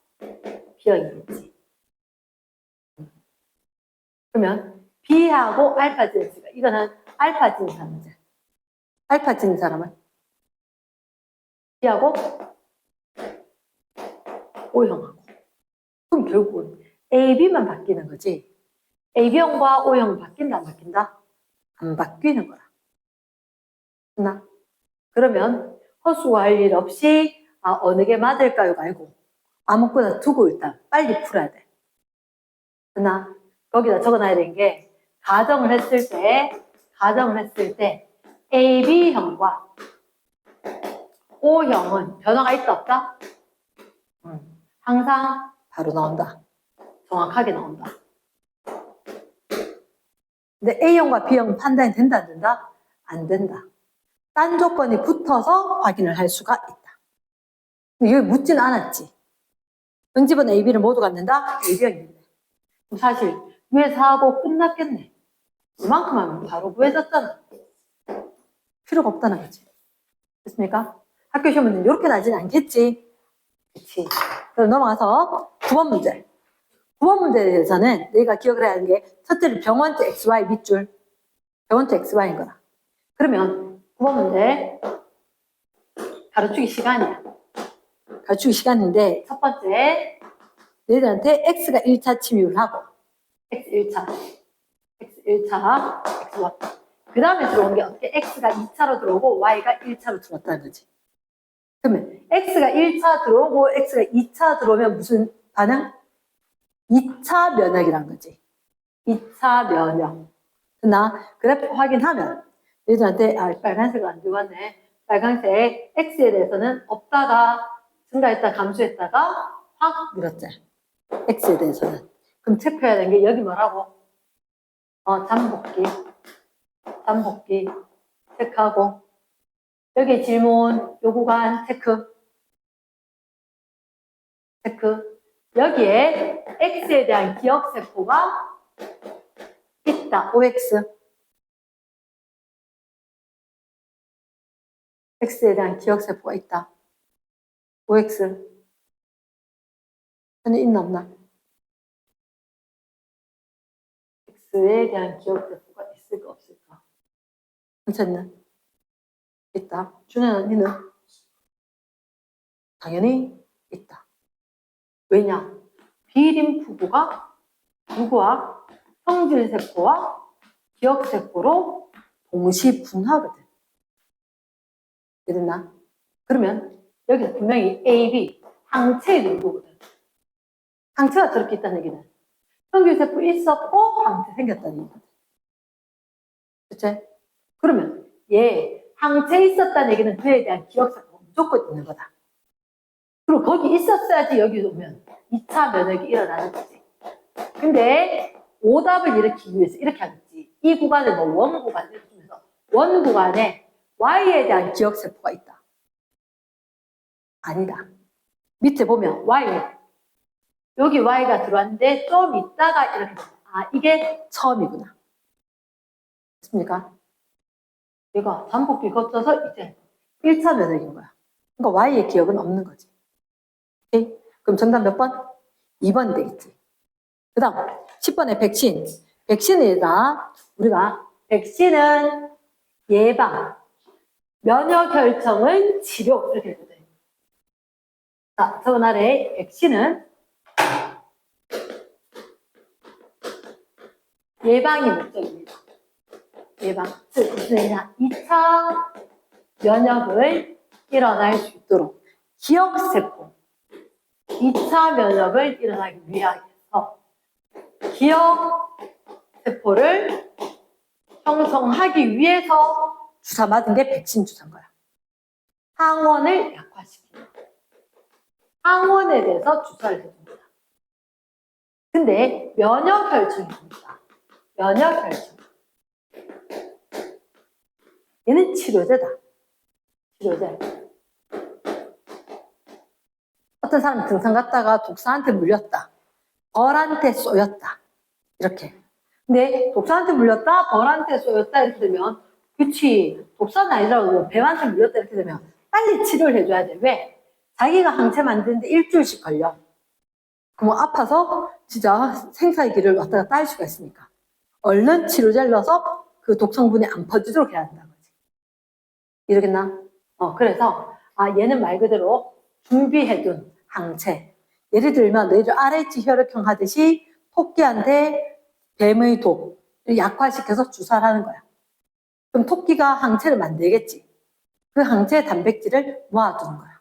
Speaker 1: B형이겠지. 그러면 B하고 알파 치는 수가 이거는 알파 치는 사람이지. 알파 치는 사람은 B하고 O형하고. 그럼 결국은 AB만 바뀌는 거지. AB형과 O형은 바뀐다 안 바뀐다? 안 바뀌는 거라. 됐나? 그러면 허수할 일 없이 어느 게 맞을까요? 말고 아무거나 두고 일단 빨리 풀어야 돼. 됐나? 거기다 적어놔야 되는 게 가정을 했을 때 AB형과 O형은 변화가 있다 없다? 항상 바로 나온다. 정확하게 나온다. 근데 A형과 B형 판단이 된다 안 된다? 안 된다. 딴 조건이 붙어서 확인을 할 수가 있다. 근데 여기 묻지는 않았지. 응집은 A, B를 모두 갖는다? A형이겠네. 그럼 사실 위에서 하고 끝났겠네. 이만큼 하면 바로 구해졌잖아. 필요가 없다는 거지. 됐습니까? 학교 시험 문제는 이렇게 나지는 않겠지. 그치. 그럼 넘어가서 9번 문제. 9번 문제에 대해서는 너희가 기억을 해야 하는 게 첫째는 병원체 XY 밑줄. 병원체 XY인 거다. 그러면 9번 문제 가르치기 시간이야. 가르치기 시간인데 첫 번째 너희들한테 X가 1차 침입을 하고 X 1차, X1. 그 다음에 들어온 게 어떻게 X가 2차로 들어오고 Y가 1차로 들어왔다는 거지. 그러면 X가 1차 들어오고 X가 2차 들어오면 무슨 반응? 2차 면역이란 거지. 2차 면역. 나 그래프 확인하면 얘들한테 빨간색을 안 들어왔네. 빨간색 X에 대해서는 없다가 증가했다 감소했다가 확 늘었지. X에 대해서는. 그럼 체크해야 되는 게 여기 뭐라고? 잠복기 체크하고 여기 질문 요 구간 체크 여기에 X에 대한 기억세포가 있다. OX X에 대한 기억세포가 있다. OX 저는 있나 없나? X에 대한 기억세포가 있을까 없을까? 괜찮나? 있다. 준현아 니는? 당연히 있다. 왜냐? B림프구가 누구와? 성질세포와 기억세포로 동시 분화거든. 이해됐나? 그러면 여기서 분명히 A, B 항체의 농도거든. 항체가 저렇게 있다는 얘기는 성질세포 있었고 항체 생겼다는 얘기거든. 그치? 그러면 얘 항체 있었다는 얘기는 그에 대한 기억세포가 무조건 있는 거다. 그리고 거기 있었어야지 여기 오면 2차 면역이 일어나는 거지. 근데 오답을 일으키기 위해서 이렇게 하겠지. 이 구간을 뭐 원 구간 이렇게 주면서 원 구간에 Y에 대한 기억세포가 있다. 아니다. 밑에 보면 Y 여기 Y가 들어왔는데 좀 있다가 이렇게 이게 처음이구나. 됐습니까? 얘가 잠복기 거쳐서 이제 1차 면역인 거야. 그러니까 Y의 기억은 없는 거지. 오케이? 그럼 정답 몇 번? 2번 되겠지. 그 다음 10번에 백신. 백신이다. 우리가 백신은 예방, 면역 혈청을 치료 이렇게 되거든. 자, 저번 아래 백신은 예방이 목적입니다. 예방. 즉 무슨 얘기냐? 2차 면역을 일어날 수 있도록 기억세포 2차 면역을 일어나기 위해서 기억세포를 형성하기 위해서 주사 맞은 게 백신 주사인 거야. 항원을 약화시키는 항원에 대해서 주사를 해줍니다. 근데 면역 혈청입니다. 면역 혈청. 얘는 치료제다. 치료제. 어떤 사람 등산 갔다가 독사한테 물렸다. 벌한테 쏘였다. 이렇게. 근데 독사한테 물렸다, 벌한테 쏘였다 이렇게 되면 그치, 독사는 아니더라도 뱀한테 물렸다 이렇게 되면 빨리 치료를 해줘야 돼. 왜? 자기가 항체 만드는데 일주일씩 걸려. 그럼 아파서 진짜 생사의 길을 왔다 갔다 할 수가 있으니까 얼른 치료제를 넣어서 그 독성분이 안 퍼지도록 해야 한다는 거지. 이러겠나? 그래서 얘는 말 그대로 준비해둔 항체. 예를 들면 너희들 RH 혈액형 하듯이 토끼한테 뱀의 독을 약화시켜서 주사를 하는 거야. 그럼 토끼가 항체를 만들겠지. 그 항체 단백질을 모아두는 거야.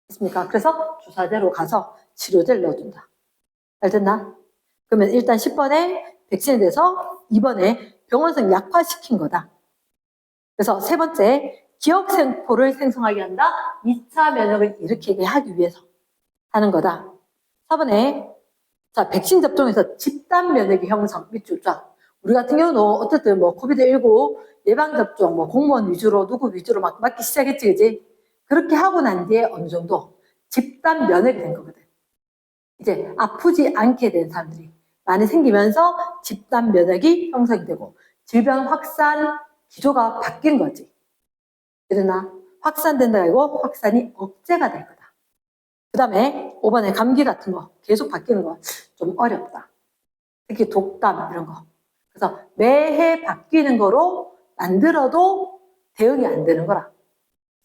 Speaker 1: 됐습니까? 그래서 주사제로 가서 치료제를 넣어준다. 알겠나? 그러면 일단 10번에 백신에 대해서 2번에 병원성 약화시킨 거다. 그래서 세 번째, 기억세포를 생성하게 한다. 2차 면역을 일으키게 하기 위해서 하는 거다. 4번에 자, 백신 접종에서 집단 면역의 형성 밑줄 쫙. 우리 같은 경우는 어쨌든 뭐 코비드19 예방접종 뭐 공무원 위주로 누구 위주로 막 맞기 시작했지, 그지? 그렇게 하고 난 뒤에 어느 정도 집단 면역이 된 거거든. 이제 아프지 않게 된 사람들이 많이 생기면서 집단 면역이 형성이 되고 질병 확산 기조가 바뀐 거지. 그러나 확산된다 아니고 확산이 억제가 될 거다. 그 다음에 5번에 감기 같은 거 계속 바뀌는 거 좀 어렵다. 특히 독감 이런 거. 그래서 매해 바뀌는 거로 만들어도 대응이 안 되는 거라.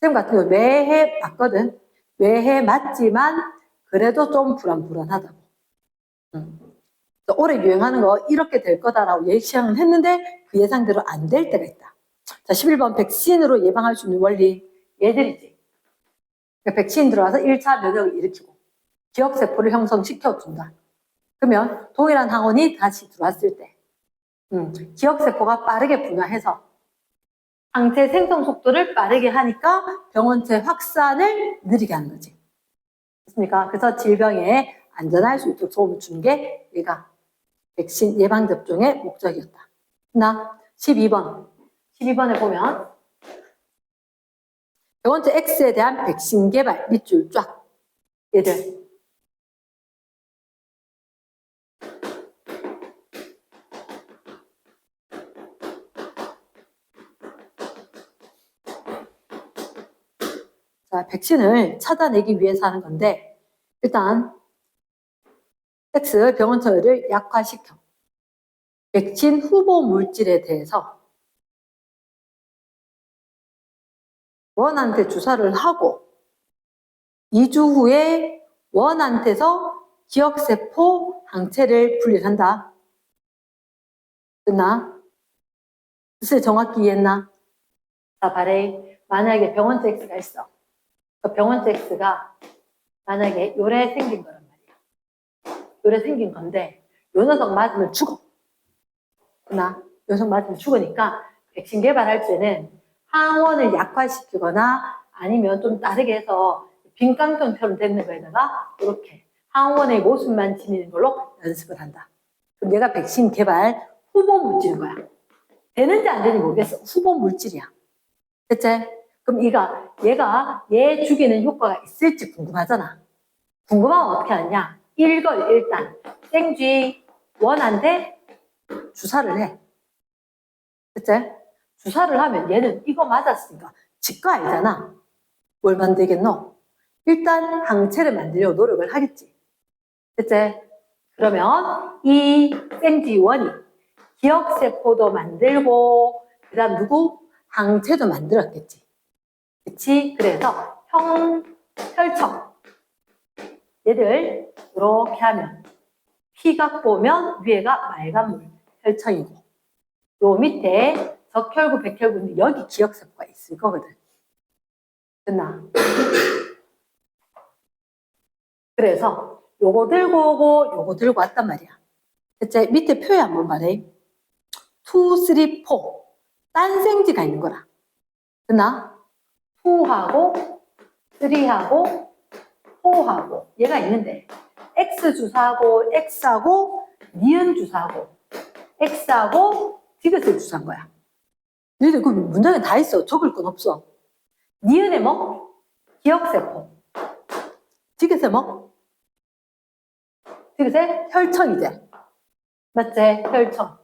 Speaker 1: 쌤 같은 경우 매해 맞거든. 매해 맞지만 그래도 좀 불안불안하다고. 올해 유행하는 거 이렇게 될 거다라고 예상은 했는데 그 예상대로 안 될 때가 있다. 자, 11번 백신으로 예방할 수 있는 원리. 얘들이지. 그러니까 백신 들어와서 1차 면역을 일으키고 기억세포를 형성시켜준다. 그러면 동일한 항원이 다시 들어왔을 때 기억세포가 빠르게 분화해서 항체 생성 속도를 빠르게 하니까 병원체 확산을 느리게 하는 거지. 됐습니까? 그래서 질병에 안전할 수 있도록 도움을 주는 게 얘가 백신 예방접종의 목적이었다. 나 12번에 보면 병원체 X에 대한 백신 개발 밑줄 쫙. 얘들. 자, 백신을 찾아내기 위해서 하는 건데 일단 X 병원체를 약화시켜 백신 후보 물질에 대해서 원한테 주사를 하고 2주 후에 원한테서 기억세포 항체를 분리한다. 됐나? 뜻을 정확히 이해했나? 자, 바래. 만약에 병원체 X가 있어. 그 병원체 X가 만약에 요래 생긴 거란 말이야. 요래 생긴 건데 요 녀석 맞으면 죽어. 요 녀석 맞으면 죽으니까 백신 개발할 때는 항원을 약화시키거나 아니면 좀 다르게 해서 빈깡통처럼 되는 거에다가 이렇게 항원의 모습만 지니는 걸로 연습을 한다. 그럼 얘가 백신 개발 후보 물질인 거야. 되는지 안 되는지 모르겠어. 후보 물질이야. 됐지? 그럼 얘가 얘 죽이는 효과가 있을지 궁금하잖아. 궁금하면 어떻게 하느냐? 이걸 일단 생쥐 원한테 주사를 해. 됐지? 주사를 하면 얘는 이거 맞았으니까 지가 알잖아. 뭘 만들겠노? 일단 항체를 만들려고 노력을 하겠지. 됐지? 그러면 이 생쥐원이 기억세포도 만들고 그 다음 누구? 항체도 만들었겠지. 그치? 그래서 혈청 얘들 이렇게 하면 피각 보면 위에가 말간물 혈청이고 요 밑에 적혈구, 백혈구인데 여기 기억세포가 있을 거거든. 됐나? 그래서 요거 들고 오고 요거 들고 왔단 말이야. 됐지? 밑에 표에 한번 말해. 2, 3, 4 딴 생지가 있는 거라. 됐나? 2하고 3하고 4하고 얘가 있는데 X 주사하고 X하고 니은 주사하고 X하고 디귿을 주사한 거야. 너희들 그 문장에 다 있어. 적을 건 없어. 니은에 뭐? 기억세포. 디귿에 뭐? 디귿에 혈청이지. 맞지? 혈청.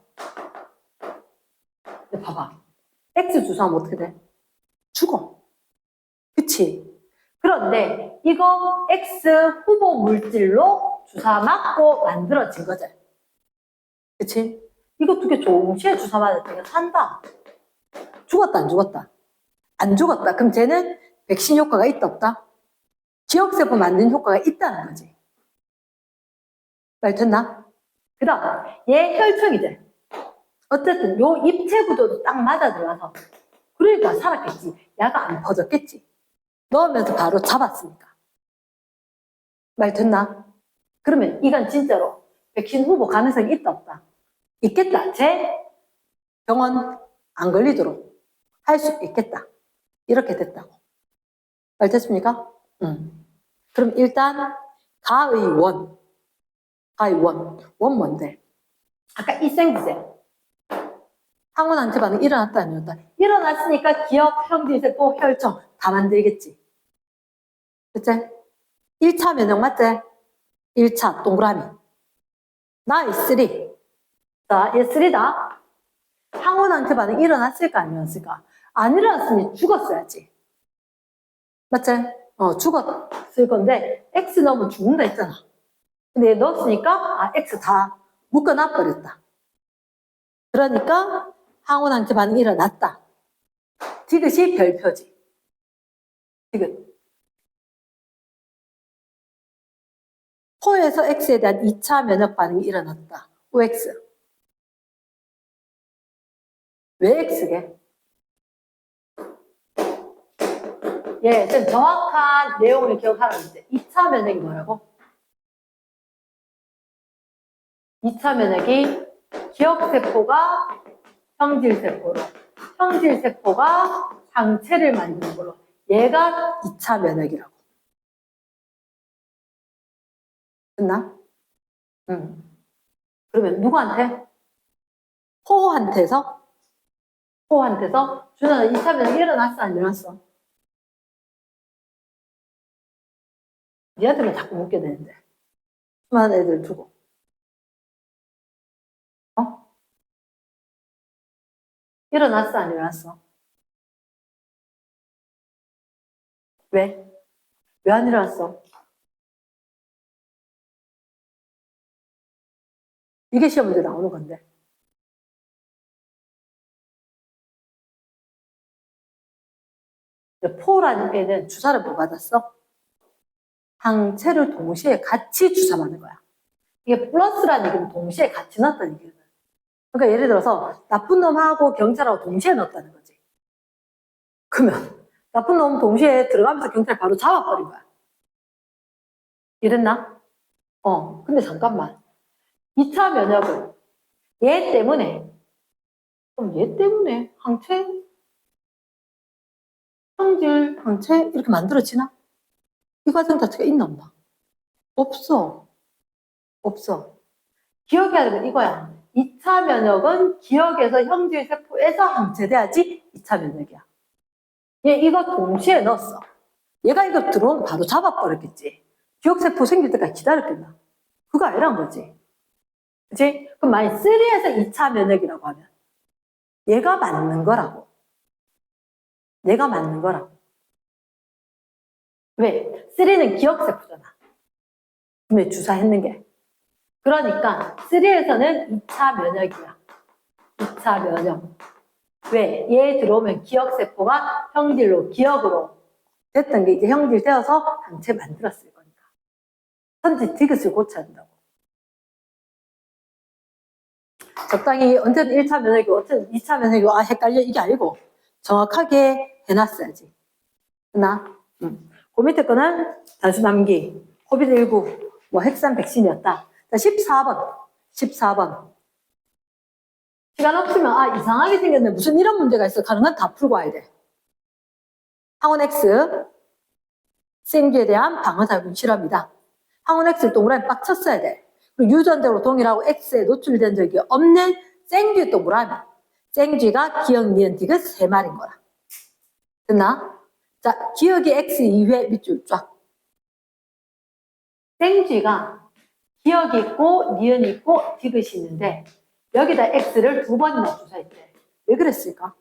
Speaker 1: 근데 봐봐. X 주사하면 어떻게 돼? 죽어. 그치? 그런데 이거 X 후보 물질로 주사 맞고 만들어진 거지. 그치? 이거 두 개 동시에 주사 맞았더니 산다. 죽었다, 안 죽었다? 안 죽었다. 그럼 쟤는 백신 효과가 있다, 없다? 기억세포 만드는 효과가 있다는 거지. 말 됐나? 그 다음, 얘 혈청이지. 어쨌든 요 입체 구조도 딱 맞아 들어가서 그러니까 살았겠지. 야가 안 퍼졌겠지. 넣으면서 바로 잡았으니까. 말 됐나? 그러면 이건 진짜로 백신 후보 가능성이 있다, 없다? 있겠다. 제 병원 안 걸리도록 할 수 있겠다. 이렇게 됐다고. 말 됐습니까? 그럼 일단 가의 원. 가의 원. 원 뭔데? 아까 이생기세. 항원 안티 반응 일어났다, 아니었다? 일어났으니까 기억, 형질세포, 혈청 다 만들겠지. 그치? 1차 면역 맞지? 1차 동그라미. 나의 3. 자, 얘 3다. 항원 안티 반응 일어났을까, 아니었을까? 안 일어났으면 죽었어야지. 맞지? 죽었을 건데 X 넣으면 죽는다 했잖아. 근데 얘 넣었으니까 X 다 묶어놔버렸다. 그러니까 항원 안티 반응이 일어났다. 디귿이 별표지. 디귿. 코에서 X에 대한 2차 면역 반응이 일어났다. OX. 왜 X게? 예, 좀 정확한 내용을 기억하라고 이제 2차 면역이 뭐라고? 2차 면역이 기억세포가 형질세포로, 형질세포가 상체를 만드는 걸로. 얘가 2차 면역이라고. 됐나? 그러면 누구한테? 호한테서? 호한테서? 준아, 2차 면역이 일어났어, 안 일어났어? 니한테만 자꾸 묻게 되는데. 수많은 애들 두고. 일어났어, 안 일어났어? 왜? 왜 안 일어났어? 이게 시험 문제 나오는 건데. 포라는 애는 주사를 뭐 받았어? 항체를 동시에 같이 주사 맞는 거야. 이게 플러스라는 얘기는 동시에 같이 넣었다는 얘기거든. 그러니까 예를 들어서 나쁜 놈하고 경찰하고 동시에 넣었다는 거지. 그러면 나쁜 놈 동시에 들어가면서 경찰 바로 잡아버린 거야. 이랬나? 근데 잠깐만. 2차 면역을 얘 때문에, 그럼 얘 때문에 항체? 형질, 항체? 이렇게 만들어지나? 이 과정 자체가 있나 없나? 없어. 없어. 기억해야 되는 건 이거야. 2차 면역은 기억에서 형질세포에서 항체돼야지 2차 면역이야. 얘 이거 동시에 넣었어. 얘가 이거 들어오면 바로 잡아버렸겠지. 기억세포 생길 때까지 기다렸겠나? 그거 아니란 거지. 그치? 그럼 만약 3에서 2차 면역이라고 하면 얘가 맞는 거라고. 얘가 맞는 거라고. 왜? 3는 기억세포잖아. 왜 주사했는 게. 그러니까 3에서는 2차 면역이야. 2차 면역. 왜? 얘 들어오면 기억세포가 형질로, 기억으로 됐던 게 이제 형질 되어서 항체 만들었을 거니까. 선지 디귿을 고쳐야 한다고. 적당히 언제든 1차 면역이고 언제든 2차 면역이고 헷갈려 이게 아니고 정확하게 해놨어야지. 했나? 그 밑에 거는 단수 남기, 코비드19, 뭐 핵산 백신이었다. 자, 14번. 시간 없으면 이상하게 생겼네. 무슨 이런 문제가 있어. 가능한 다 풀고 와야 돼. 항원 X 생기에 대한 방어작용 실험이다. 항원 X를 동그라미 빡 쳤어야 돼. 그리고 유전적으로 동일하고 X에 노출된 적이 없는 생쥐 동그라미. 생쥐가 기억, 니은, 디귿 3마리인 거야. 됐나? 자, 기억이 X 2회 밑줄 쫙. 생쥐가 기억이 있고 니은이 있고 디귿이 있는데 여기다 X를 2번이나 주사했대. 왜 그랬을까?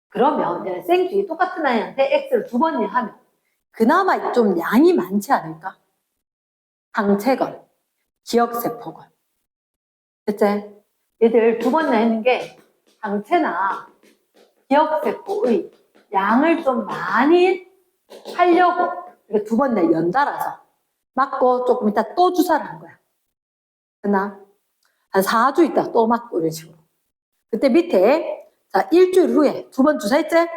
Speaker 1: 그러면 생쥐 똑같은 아이한테 X를 2번이나 하면 그나마 좀 양이 많지 않을까? 항체건, 기억세포건. 됐지? 얘들 2번이나 했는 게 항체나 기억세포의 양을 좀 많이 하려고 이렇게 2번이나 연달아서 맞고 조금 이따 또 주사를 한 거야. 됐나? 한 4주 있다 또 맞고 이런 식으로. 그때 밑에 자 일주일 후에 2번 주사했지?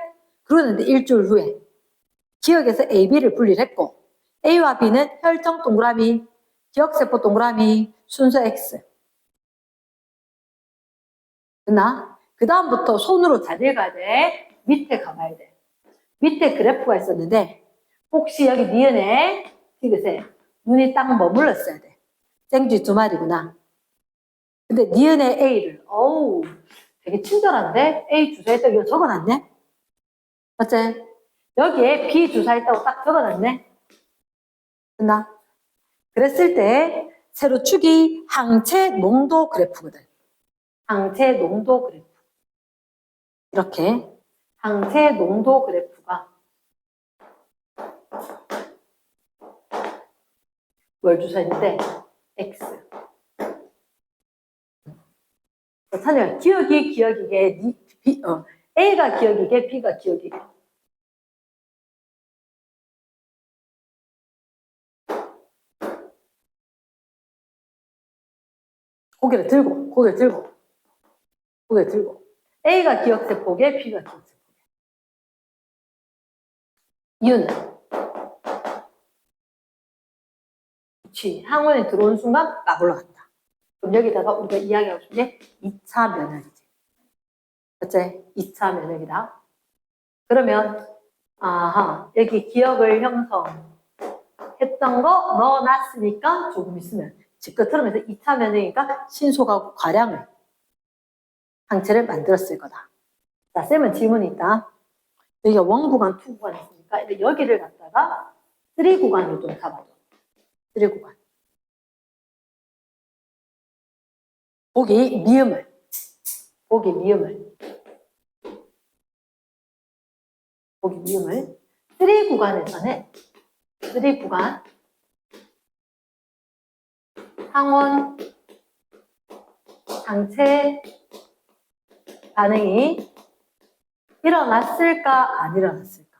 Speaker 1: 그러는데 일주일 후에 기억에서 A, B를 분리를 했고 A와 B는 혈청 동그라미, 기억세포 동그라미, 순서 X. 됐나? 그 다음부터 손으로 잘 읽어야 돼. 밑에 가봐야 돼. 밑에 그래프가 있었는데 혹시 여기 니은에 디귿에 눈이 딱 머물렀어야 돼. 생쥐 2마리구나. 근데 니은의 A를 어우 되게 친절한데 A 주사했다고 이거 적어놨네? 맞지? 여기에 B 주사했다고 딱 적어놨네? 됐나? 그랬을 때 세로 축이 항체 농도 그래프거든. 항체 농도 그래프. 이렇게 항체 농도 그래프가 뭘 주사했는데 X. 찬이야, 기억이 기억이게, A가 기억이게, B가 기억이게. 고개를 들고, 고개를 들고, 고개를 들고. A가 기억세포게, B가 기억세포게. 이유는? 그치, 항원에 들어온 순간 막 올라간다. 그럼 여기다가 우리가 이야기하고 싶은 게 2차 면역이지. 맞지? 2차 면역이다. 그러면, 아하, 여기 기억을 형성했던 거 넣어놨으니까 조금 있으면 지껏 흐르면서 2차 면역이니까 신속하고 과량을 항체를 만들었을 거다. 자, 쌤은 질문이 있다. 여기가 원 구간, 투 구간 있으니까 여기를 갖다가 3 구간으로 좀 잡아줘. 3 구간. 보기 미음을 3 구간에서는 3 구간 항원 항체 반응이 일어났을까 안 일어났을까?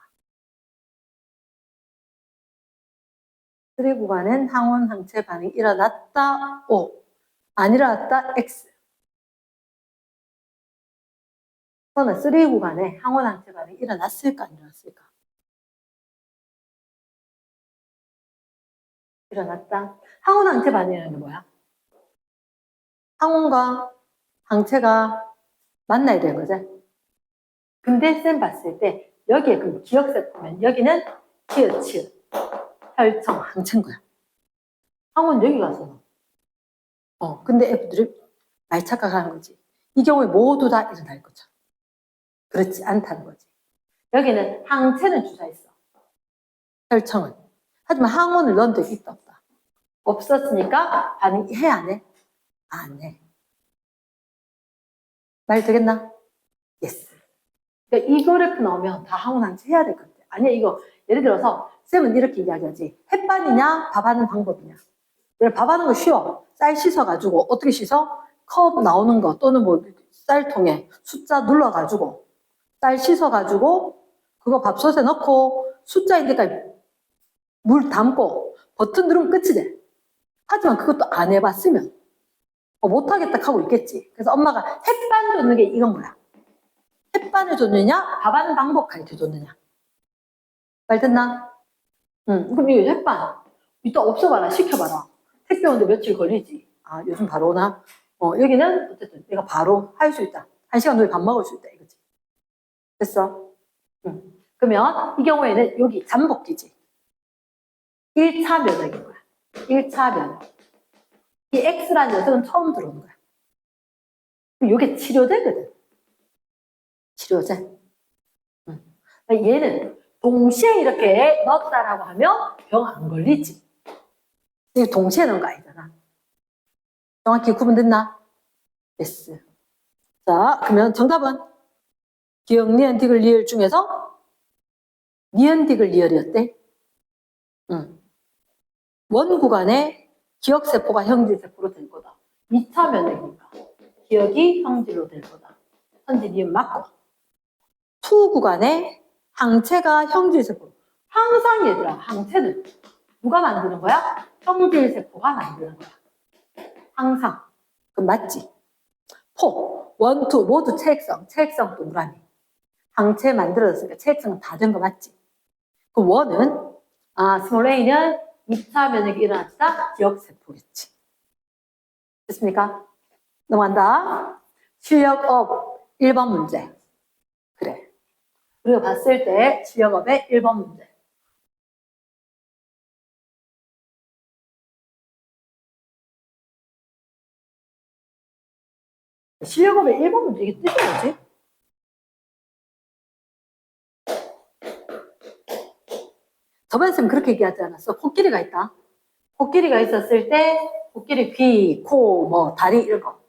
Speaker 1: 3 구간은 항원 항체 반응이 일어났다 O, 안 일어났다 X. 그러면 3 구간에 항원 항체 반응이 일어났을까 안 일어났을까? 일어났다. 항원 항체 반응이라는 게 뭐야? 항원과 항체가 만나야 되는 거지. 근데 쌤 봤을 때 여기에 그 기억세포면 여기는 치읓 혈청 항체인 거야. 항원 여기 가서 근데 애들이 말 착각하는 거지. 이 경우에 모두 다 일어날 거죠. 그렇지 않다는 거지. 여기는 항체는 주사했어. 혈청은. 하지만 항원을 넣은 적이 있다 없다. 없었으니까 반응해 안 해? 안 해. 말 되겠나? 예스. 그러니까 이 그래프 나오면 다 항원 항체 해야 될 것 같아. 아니야 이거 예를 들어서 쌤은 이렇게 이야기하지. 햇반이냐 밥하는 방법이냐. 밥하는 거 쉬워. 쌀 씻어가지고 어떻게 씻어? 컵 나오는 거 또는 뭐 쌀통에 숫자 눌러가지고 쌀 씻어가지고 그거 밥솥에 넣고 숫자인 데까지 물 담고 버튼 누르면 끝이 돼. 하지만 그것도 안 해봤으면 못하겠다 하고 있겠지. 그래서 엄마가 햇반 줬는 게 이건 뭐야? 햇반을 줬느냐? 밥하는 방법 가르쳐줬느냐? 말 듣나? 그럼 이거 햇반 이따 없어봐라 시켜봐라. 택배 오는데 며칠 걸리지. 아 요즘 바로 오나? 여기는 어쨌든 내가 바로 할 수 있다. 1시간 후에 밥 먹을 수 있다 이거지. 됐어? 그러면 이 경우에는 여기 잠복기지. 1차 면역인 거야. 1차 면역. 이 X라는 녀석은 처음 들어오는 거야. 이게 치료제거든. 치료제. 얘는 동시에 이렇게 넣었다라고 하면 병 안 걸리지. 이게 동시에 넣은 거 아니잖아. 정확히 구분됐나? yes. 자, 그러면 정답은 기억, 니은, 디귿, 리을 중에서 니은, 디귿, 리을이었대. 원 구간에 기억세포가 형질세포로 될 거다. 2차 면역이니까 기억이 형질로 될 거다. 현재 니은 맞고. 투 구간에 항체가 형질세포로. 항상 얘들아, 항체는 누가 만드는 거야? 형질세포가 만드는 거야. 항상. 그럼 맞지? 포, 원, 투 모두 체액성 동그라미. 항체 만들어졌으니까 체액성 다 된 거 맞지? 그 원은 스몰 a는 2차 면역이 일어났다. 기억세포겠지. 됐습니까? 넘어간다. 실력업 1번 문제. 그래. 우리가 봤을 때 실력업의 1번 문제. 실력업의 1번 문제 이게 뜻이 뭐지? 저번에 쌤 그렇게 얘기하지 않았어? 코끼리가 있다. 코끼리가 있었을 때 코끼리 귀, 코, 뭐 다리 이런 거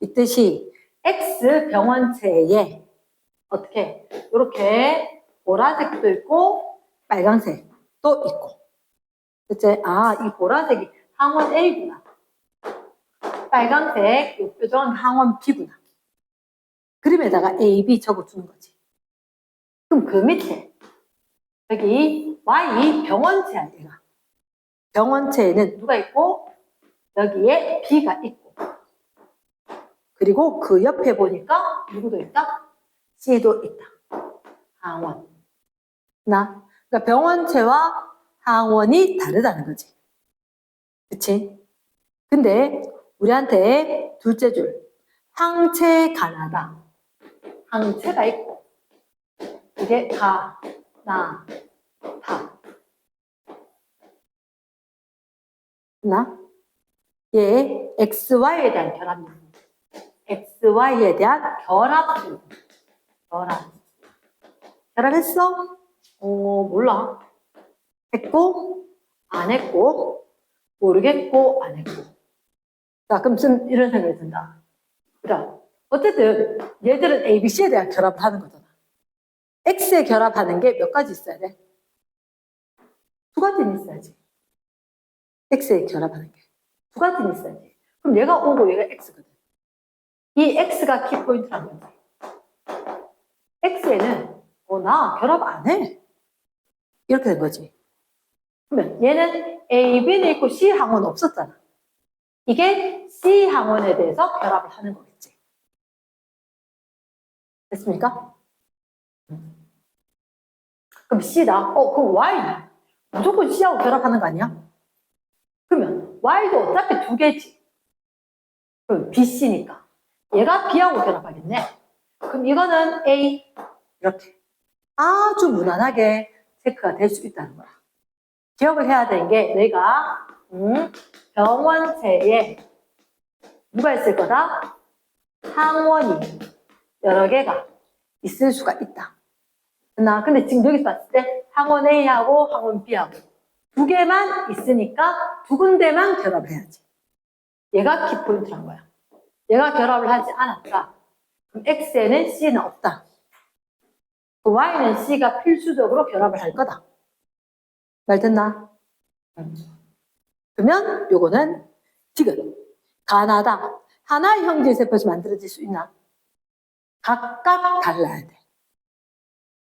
Speaker 1: 있듯이 X 병원체에 어떻게 이렇게 보라색도 있고 빨간색도 있고 이제 이 보라색이 항원 A구나. 빨간색 이 뾰족한 항원 B구나. 그림에다가 A, B 적어주는 거지. 그럼 그 밑에 여기 Y 병원체야 얘가. 병원체에는 누가 있고 여기에 B가 있고 그리고 그 옆에 보니까 누구도 있다? C도 있다. 항원. 그러니까 병원체와 항원이 다르다는 거지. 그치? 근데 우리한테 둘째 줄 항체 가나다. 항체가 있고 이게 가, 나, 다. 얘 XY에 대한 결합입니다. XY에 대한 결합. 결합했어? 몰라. 했고, 안 했고, 모르겠고, 안 했고. 자, 그럼 이런 생각이 든다. 그럼, 어쨌든, 얘들은 ABC에 대한 결합을 하는 거잖아. X에 결합하는 게 몇 가지 있어야 돼? 두 가지는 있어야지. X에 결합하는 게. 두 가지는 있어야지. 그럼 얘가 O고 얘가 X거든. 이 X가 키포인트라는 거지. X에는, 나 결합 안 해. 이렇게 된 거지. 그러면 얘는 A, B는 있고 C 항원 없었잖아. 이게 C 항원에 대해서 결합을 하는 거겠지. 됐습니까? 그럼 C다. 그럼 Y는 무조건 C하고 결합하는 거 아니야? 그러면 Y도 어차피 두 개지. 그럼 B, C니까. 얘가 B하고 결합하겠네. 그럼 이거는 A. 이렇게. 아주 무난하게 체크가 될 수 있다는 거야. 기억을 해야 되는 게 내가 병원체에 누가 있을 거다? 항원이 여러 개가 있을 수가 있다. 근데 지금 여기 봤을 때 항원 A하고 항원 B하고 두 개만 있으니까 두 군데만 결합을 해야지. 얘가 키포인트란 거야. 얘가 결합을 하지 않았다. 그럼 X에는 C는 없다. Y는 C가 필수적으로 결합을 할 거다. 말 됐나? 그러면 요거는 지금 가나다. 하나의 형질세포에서 만들어질 수 있나? 각각 달라야 돼.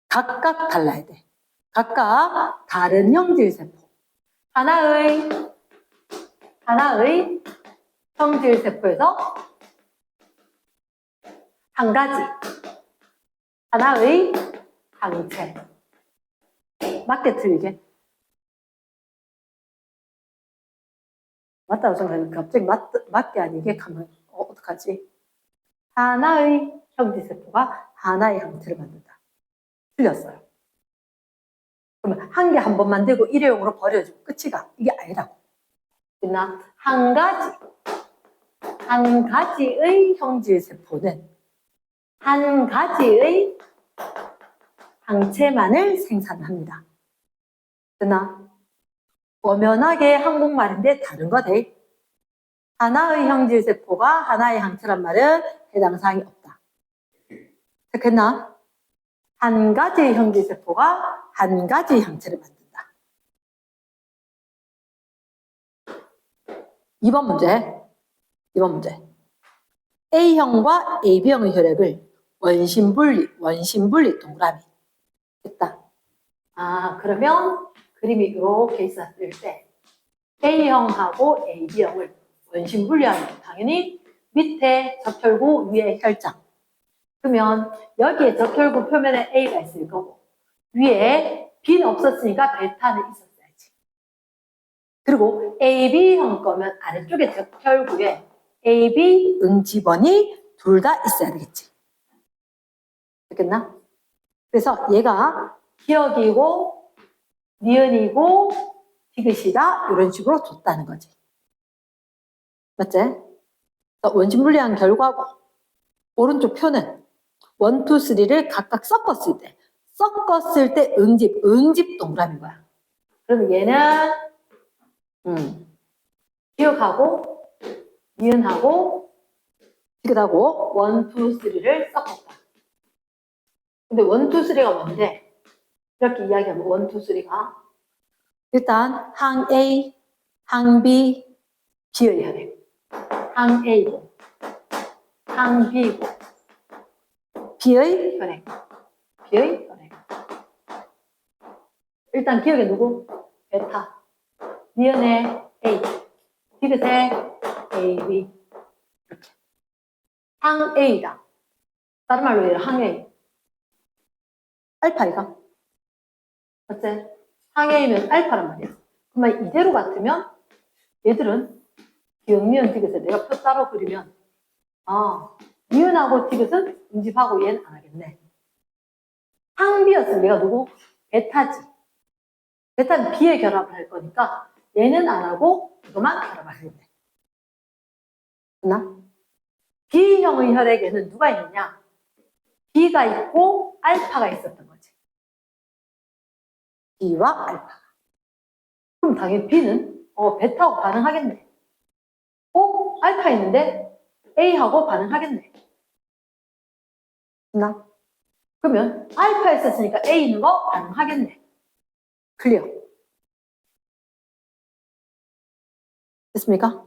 Speaker 1: 각각 달라야 돼. 각각 다른 형질세포. 하나의 형질세포에서 한 가지 하나의 항체. 맞게 틀리게? 맞다고 생각하면 갑자기 맞게 아니게 가면 어떡하지? 하나의 형질세포가 하나의 항체를 만든다. 틀렸어요. 그러면 한 개 한 번 만들고 일회용으로 버려주고 끝이가 이게 아니라고. 그러나 한 가지의 형질 세포는 한 가지의 항체만을 생산합니다. 그러나 엄연하게 한국말인데 다른 거대. 하나의 형질 세포가 하나의 항체란 말은 해당 사항이 없다. 됐겠나? 한 가지의 형질 세포가 한 가지의 항체를 만든다. 2번 문제. A형과 AB형의 혈액을 원심분리 동그라미 됐다. 그러면 그림이 이렇게 있었을 때 A형하고 AB형을 원심분리하면 당연히 밑에 적혈구 위에 혈장. 그러면 여기에 적혈구 표면에 A가 있을 거고 위에 B는 없었으니까 베타는 있었어야지. 그리고 AB형 거면 아래쪽에 적혈구에 AB 응집원이 둘 다 있어야 되겠지. 됐겠나? 그래서 얘가 기억이고 니은이고 디귿이다 이런 식으로 줬다는 거지. 맞지? 원심분리한 결과고 오른쪽 표는 1, 2, 3를 각각 섞었을 때 응집 동그라미인 거야. 그럼 얘는 기억하고 니은하고 디귿하고 1, 2, 3를 섞었다. 근데 1, 2, 3가 뭔데? 이렇게 이야기하면 1, 2, 3가 일단 항 A, 항 B, B의 혈액. 항 A고 항 B고 B의 혈액. 일단 기억에 누구? 베타. 니은의 A. 디귿의 AB. 이렇게. 항 A다. 다른 말로 얘를 항 A. 알파이가. 맞지? 항 A면 알파란 말이야. 그러면 이대로 같으면 얘들은 기억, 니은, 디귿에 내가 표 따로 그리면 니은하고 디귿은 응집하고 얘는 안 하겠네. 항 B였으면 얘가 누구? 베타지. 베타는 B에 결합을 할 거니까 얘는 안 하고 이거만 결합을 하겠네. 됐나? B형의 혈액에는 누가 있느냐? B가 있고 알파가 있었던 거지. B와 알파가. 그럼 당연히 B는 베타하고 반응하겠네. 알파 있는데 A하고 반응하겠네. 됐나? 그러면 알파 있었으니까 A 있는 거 반응하겠네. 클리어. 됐습니까?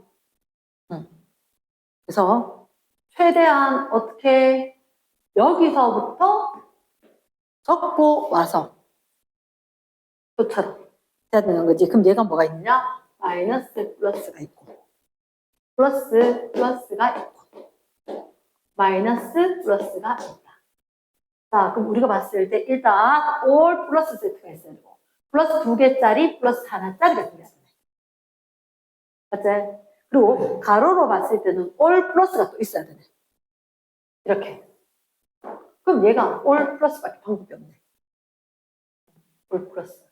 Speaker 1: 그래서 최대한 어떻게 여기서부터 적고 와서 또처럼 해야 되는 거지. 그럼 얘가 뭐가 있냐? 마이너스 플러스가 있고 플러스가 있고 마이너스 플러스가 있다. 자, 그럼 우리가 봤을 때 일단 all 플러스 세트가 있어야 되고 플러스 2개짜리 플러스 하나짜리가 생겨야 되네. 맞지? 그리고 가로로 봤을 때는 all 플러스가 또 있어야 되네. 이렇게. 그럼 얘가 all 플러스밖에 방법이 없네. all 플러스.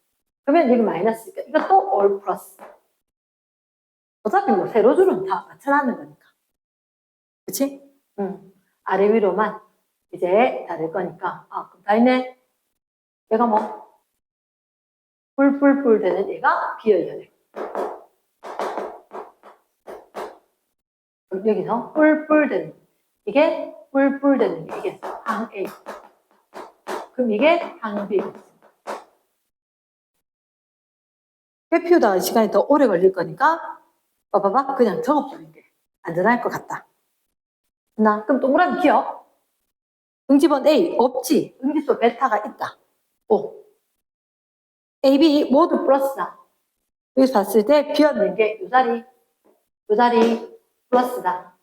Speaker 1: 그러면 여기 마이너스니까 이것도 all 플러스. 어차피 뭐 세로줄은 다 맞춰놨는 거니까. 그치? 아래 위로만 이제 다를 거니까. 그럼 다 있네. 얘가 뭐 뿔뿔뿔 되는 얘가 B의 혈액. 여기서 뿔뿔 되는 이게 뿔뿔 되는 게 이게 항 A. 그럼 이게 항 B. 회피우다 시간이 더 오래 걸릴 거니까 봐봐봐 그냥 적어보는 게 안전할 것 같다. 그럼 동그라미 기억. 응집원 A 없지. 응집소 베타가 있다. A, B 모두 플러스다. 여기서 봤을 때 비었는 게 요 자리 플러스다.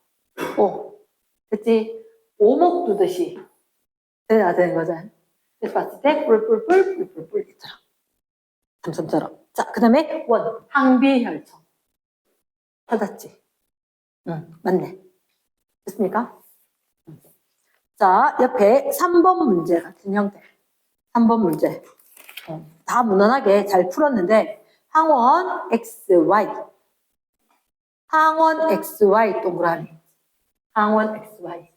Speaker 1: 됐지? 오목 두듯이 돼야 되는 거죠. 그래서 봤을 때 뿔뿔뿔 있더라. 삼성처럼. 자, 그 다음에 원 항비혈청. 찾았지? 맞네. 됐습니까? 자, 옆에 3번 문제 같은 형태. 3번 문제. 다 무난하게 잘 풀었는데 항원 XY 항원 XY 동그라미 항원 XY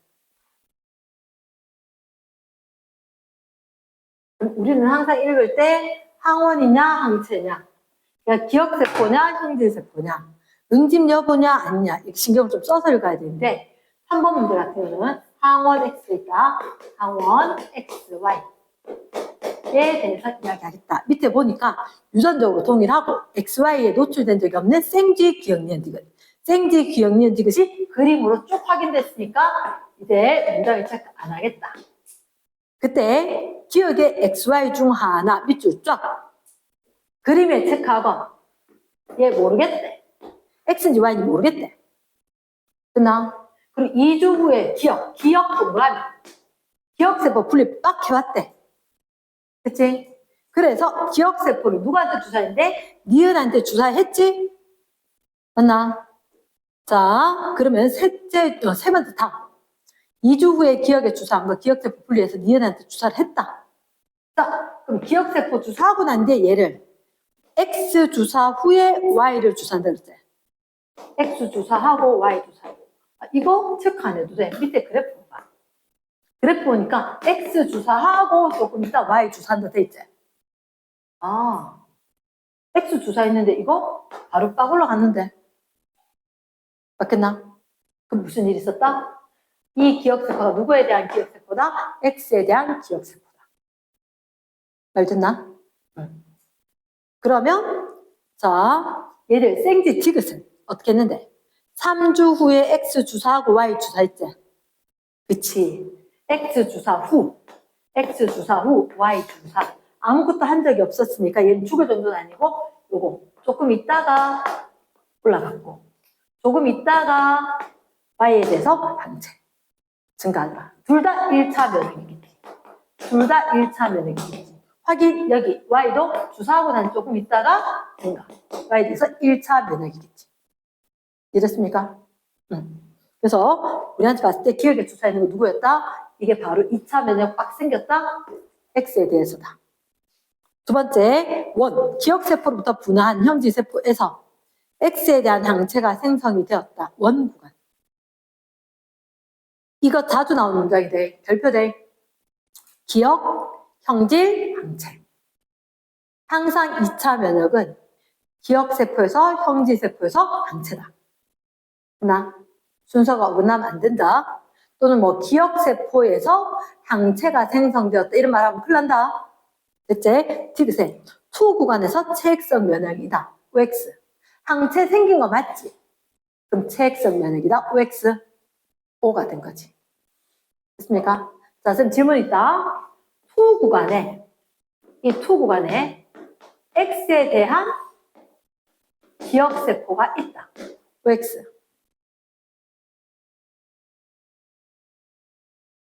Speaker 1: 우리는 항상 읽을 때 항원이냐 항체냐 그러니까 기억세포냐 형질세포냐 응집 여부냐 아니냐 이렇게 신경을 좀 써서 읽어야 되는데 3번 문제 같은 경우는 항원 X가 항원 XY 에 대해서 이야기하겠다. 밑에 보니까 유전적으로 동일하고 XY에 노출된 적이 없는 생쥐 기억니은 디귿. 생쥐 기억니은 디귿이 그림으로 쭉 확인됐으니까 이제 문장을 체크 안 하겠다. 그때 기억의 XY 중 하나 밑줄 쫙 그림에 체크하건 얘 모르겠대. X인지 Y인지 모르겠대. 끝나? 그리고 2주 후에 기억 동그라미. 기억세포 분리 빡 해왔대. 그치? 그래서 기억세포를 누구한테 주사했는데? 니은한테 주사했지? 맞나? 자, 그러면 세 번째 다. 2주 후에 기억에 주사한 거 기억세포 분리해서 니은한테 주사를 했다. 자, 그럼 기억세포 주사하고 난 뒤에 얘를 X 주사 후에 Y를 주사한다 그랬지? X 주사하고 Y 주사하고. 이거 체크 안 해도 돼. 밑에 그래프 봐. 그래프 보니까 X 주사하고 조금 이따 Y 주사한다 돼 있지? X 주사했는데 이거 바로 빡 올라갔는데. 맞겠나? 그럼 무슨 일이 있었다? 이 기억세포가 누구에 대한 기억세포다? X에 대한 기억세포다. 말 됐나? 그러면 자 얘를 생쥐 디귿은 어떻게 했는데? 3주 후에 X 주사하고 Y 주사했지? 그치. X 주사 후, Y 주사. 아무것도 한 적이 없었으니까 얘는 죽을 정도는 아니고 요거 조금 있다가 올라갔고 조금 있다가 Y에 대해서 항체 증가하더라. 둘 다 1차 면역이겠지. 둘 다 1차 면역이겠지. 확인 여기 Y도 주사하고 난 조금 있다가 증가. Y에 대해서 1차 면역이겠지. 이랬습니까? 그래서 우리한테 봤을 때 기억에 주사했는 거 누구였다? 이게 바로 2차 면역 빡 생겼다? X에 대해서다. 두 번째, 원. 기억세포로부터 분화한 형질세포에서 X에 대한 항체가 생성이 되었다. 원 구간. 이거 자주 나오는 문장이 돼. 별표돼. 기억, 형질, 항체. 항상 2차 면역은 기억세포에서 형질세포에서 항체다. 나 순서가 어긋나면 안 된다. 또는 뭐 기억세포에서 항체가 생성되었다. 이런 말 하면 큰일 난다. 됐지? 디귿에 투 구간에서 체액성 면역이다. OX. 항체 생긴 거 맞지? 그럼 체액성 면역이다. OX. O가 된 거지. 됐습니까? 자, 선생님 질문 있다. 투 구간에 X에 대한 기억세포가 있다. OX.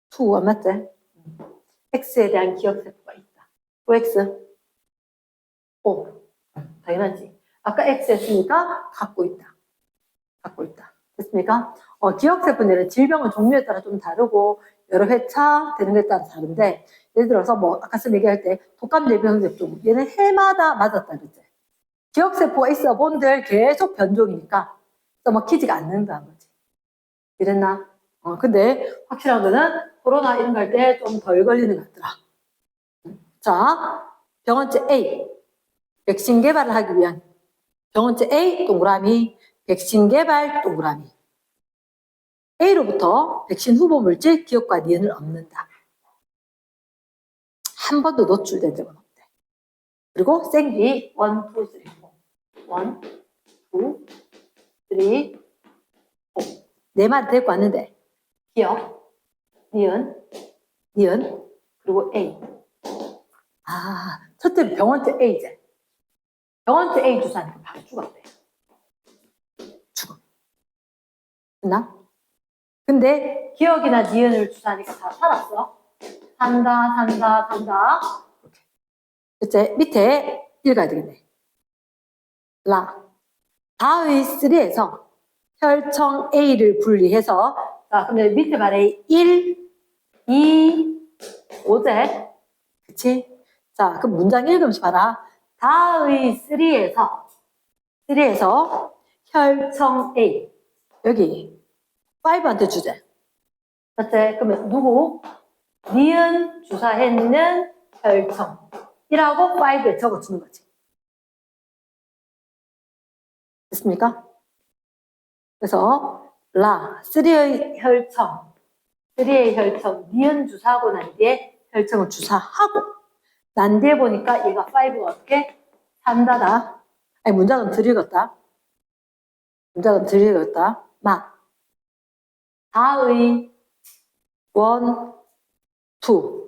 Speaker 1: 투가 맞지? X에 대한 기억세포가 있다. OX. O. 당연하지. 아까 X 했으니까 갖고 있다. 됐습니까? 기억세포는 질병의 종류에 따라 좀 다르고 여러 회차 되는 것에 따라 다른데 예를 들어서 뭐 아까 선 얘기할 때 독감예방접종 얘는 해마다 맞았다 그랬지. 기억세포가 있어 본들 계속 변종이니까 또 먹히지가 않는다는 거지. 이랬나? 근데 확실한 거는 코로나 이런 거 할 때 좀 덜 걸리는 것 같더라. 자, 병원체 A. 백신 개발을 하기 위한 병원체 A 동그라미, 백신 개발 동그라미. A로부터 백신 후보 물질 기억과 니은을 얻는다. 한 번도 노출된 적은 없대. 그리고 생쥐 1, 2, 3, 4. 1, 2, 3, 4. 네 마리 데리고 왔는데 기억, 니은, 그리고 A. 첫째로 병원체 A제. 병원체 A 주사니까 바로 죽었대. 죽음. 됐나? 근데 기억이나 니은을 주사니까 다 살았어. 산다. 이렇게. 이제 밑에 읽어야 되겠네. 다의 3에서 혈청 A를 분리해서 자, 그럼 밑에 말에 1, 2, 5제 그치? 자, 그럼 문장 읽으면서 봐라. 다의 3에서 혈청 A. 여기 5한테 주제. 첫째, 그러면 누구? 니은 주사했는 혈청이라고 5에 적어주는 거지. 됐습니까? 그래서 3의 혈청, 니은 주사하고 난 뒤에 혈청을 주사하고 난 뒤에 보니까 얘가 5가 어떻게? 산다다. 아니, 문장은 덜 읽었다. 다의 1, 2.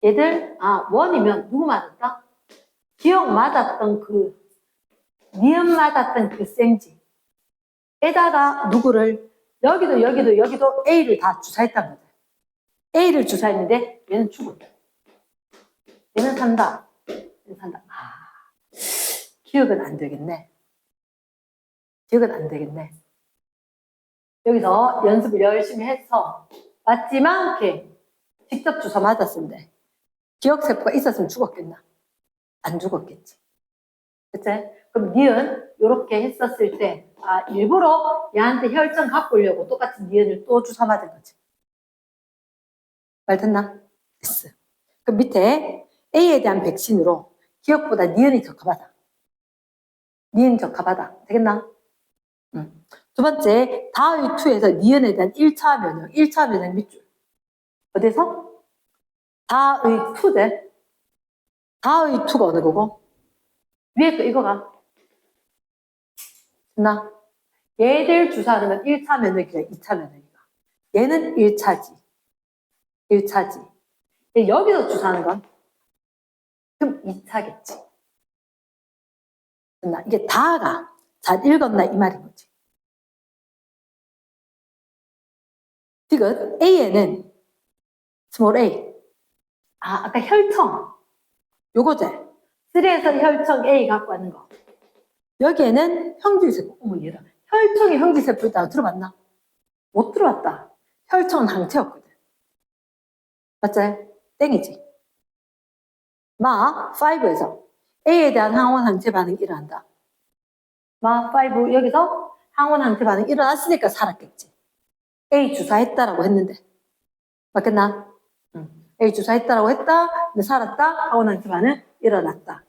Speaker 1: 얘들, 1이면 누구 맞았다? 기억 맞았던 니은 맞았던 그 생지. 에다가 누구를, 여기도 A를 다 주사했단 거죠. A를 주사했는데 얘는 죽었다. 얘는 산다. 기억은 안 되겠네. 여기서 연습을 열심히 해서 맞지만 이렇게 직접 주사 맞았는데 기억세포가 있었으면 죽었겠나? 안 죽었겠지. 그치? 그럼 니은 이렇게 했었을 때 일부러 얘한테 혈전 갖고 오려고 똑같은 니은을 또 주사 맞은 거지. 말 됐나? 됐어. 그럼 밑에 A에 대한 백신으로 기억보다 니은이 적합하다. 되겠나? 두 번째, 다의 2에서 니은에 대한 1차 면역 밑줄. 어디서? 다의 2제. 다의 2가 어느 거고? 위에 거 이거가. 됐나? 얘들 주사하는 건 1차 면역이야, 2차 면역이야. 얘는 1차지. 여기서 주사하는 건? 그럼 2차겠지. 됐나? 이게 다가 잘 읽었나 이 말인 거지. 지금 A에는 스몰 a. 아까 혈청. 요거제. 3에서 혈청 A 갖고 왔는 거. 여기에는 형질세포. 어머 얘라. 혈청이 형질세포 있다고 들어봤나? 못 들어봤다. 혈청은 항체였거든. 맞지? 땡이지. 5에서 A에 대한 항원 항체 반응이 일어난다. 5 여기서 항원 항체 반응이 일어났으니까 살았겠지. A 주사했다라고 했는데. 맞겠나? A 주사했다라고 했다. 근데 살았다. 항원 항체 반응 일어났다.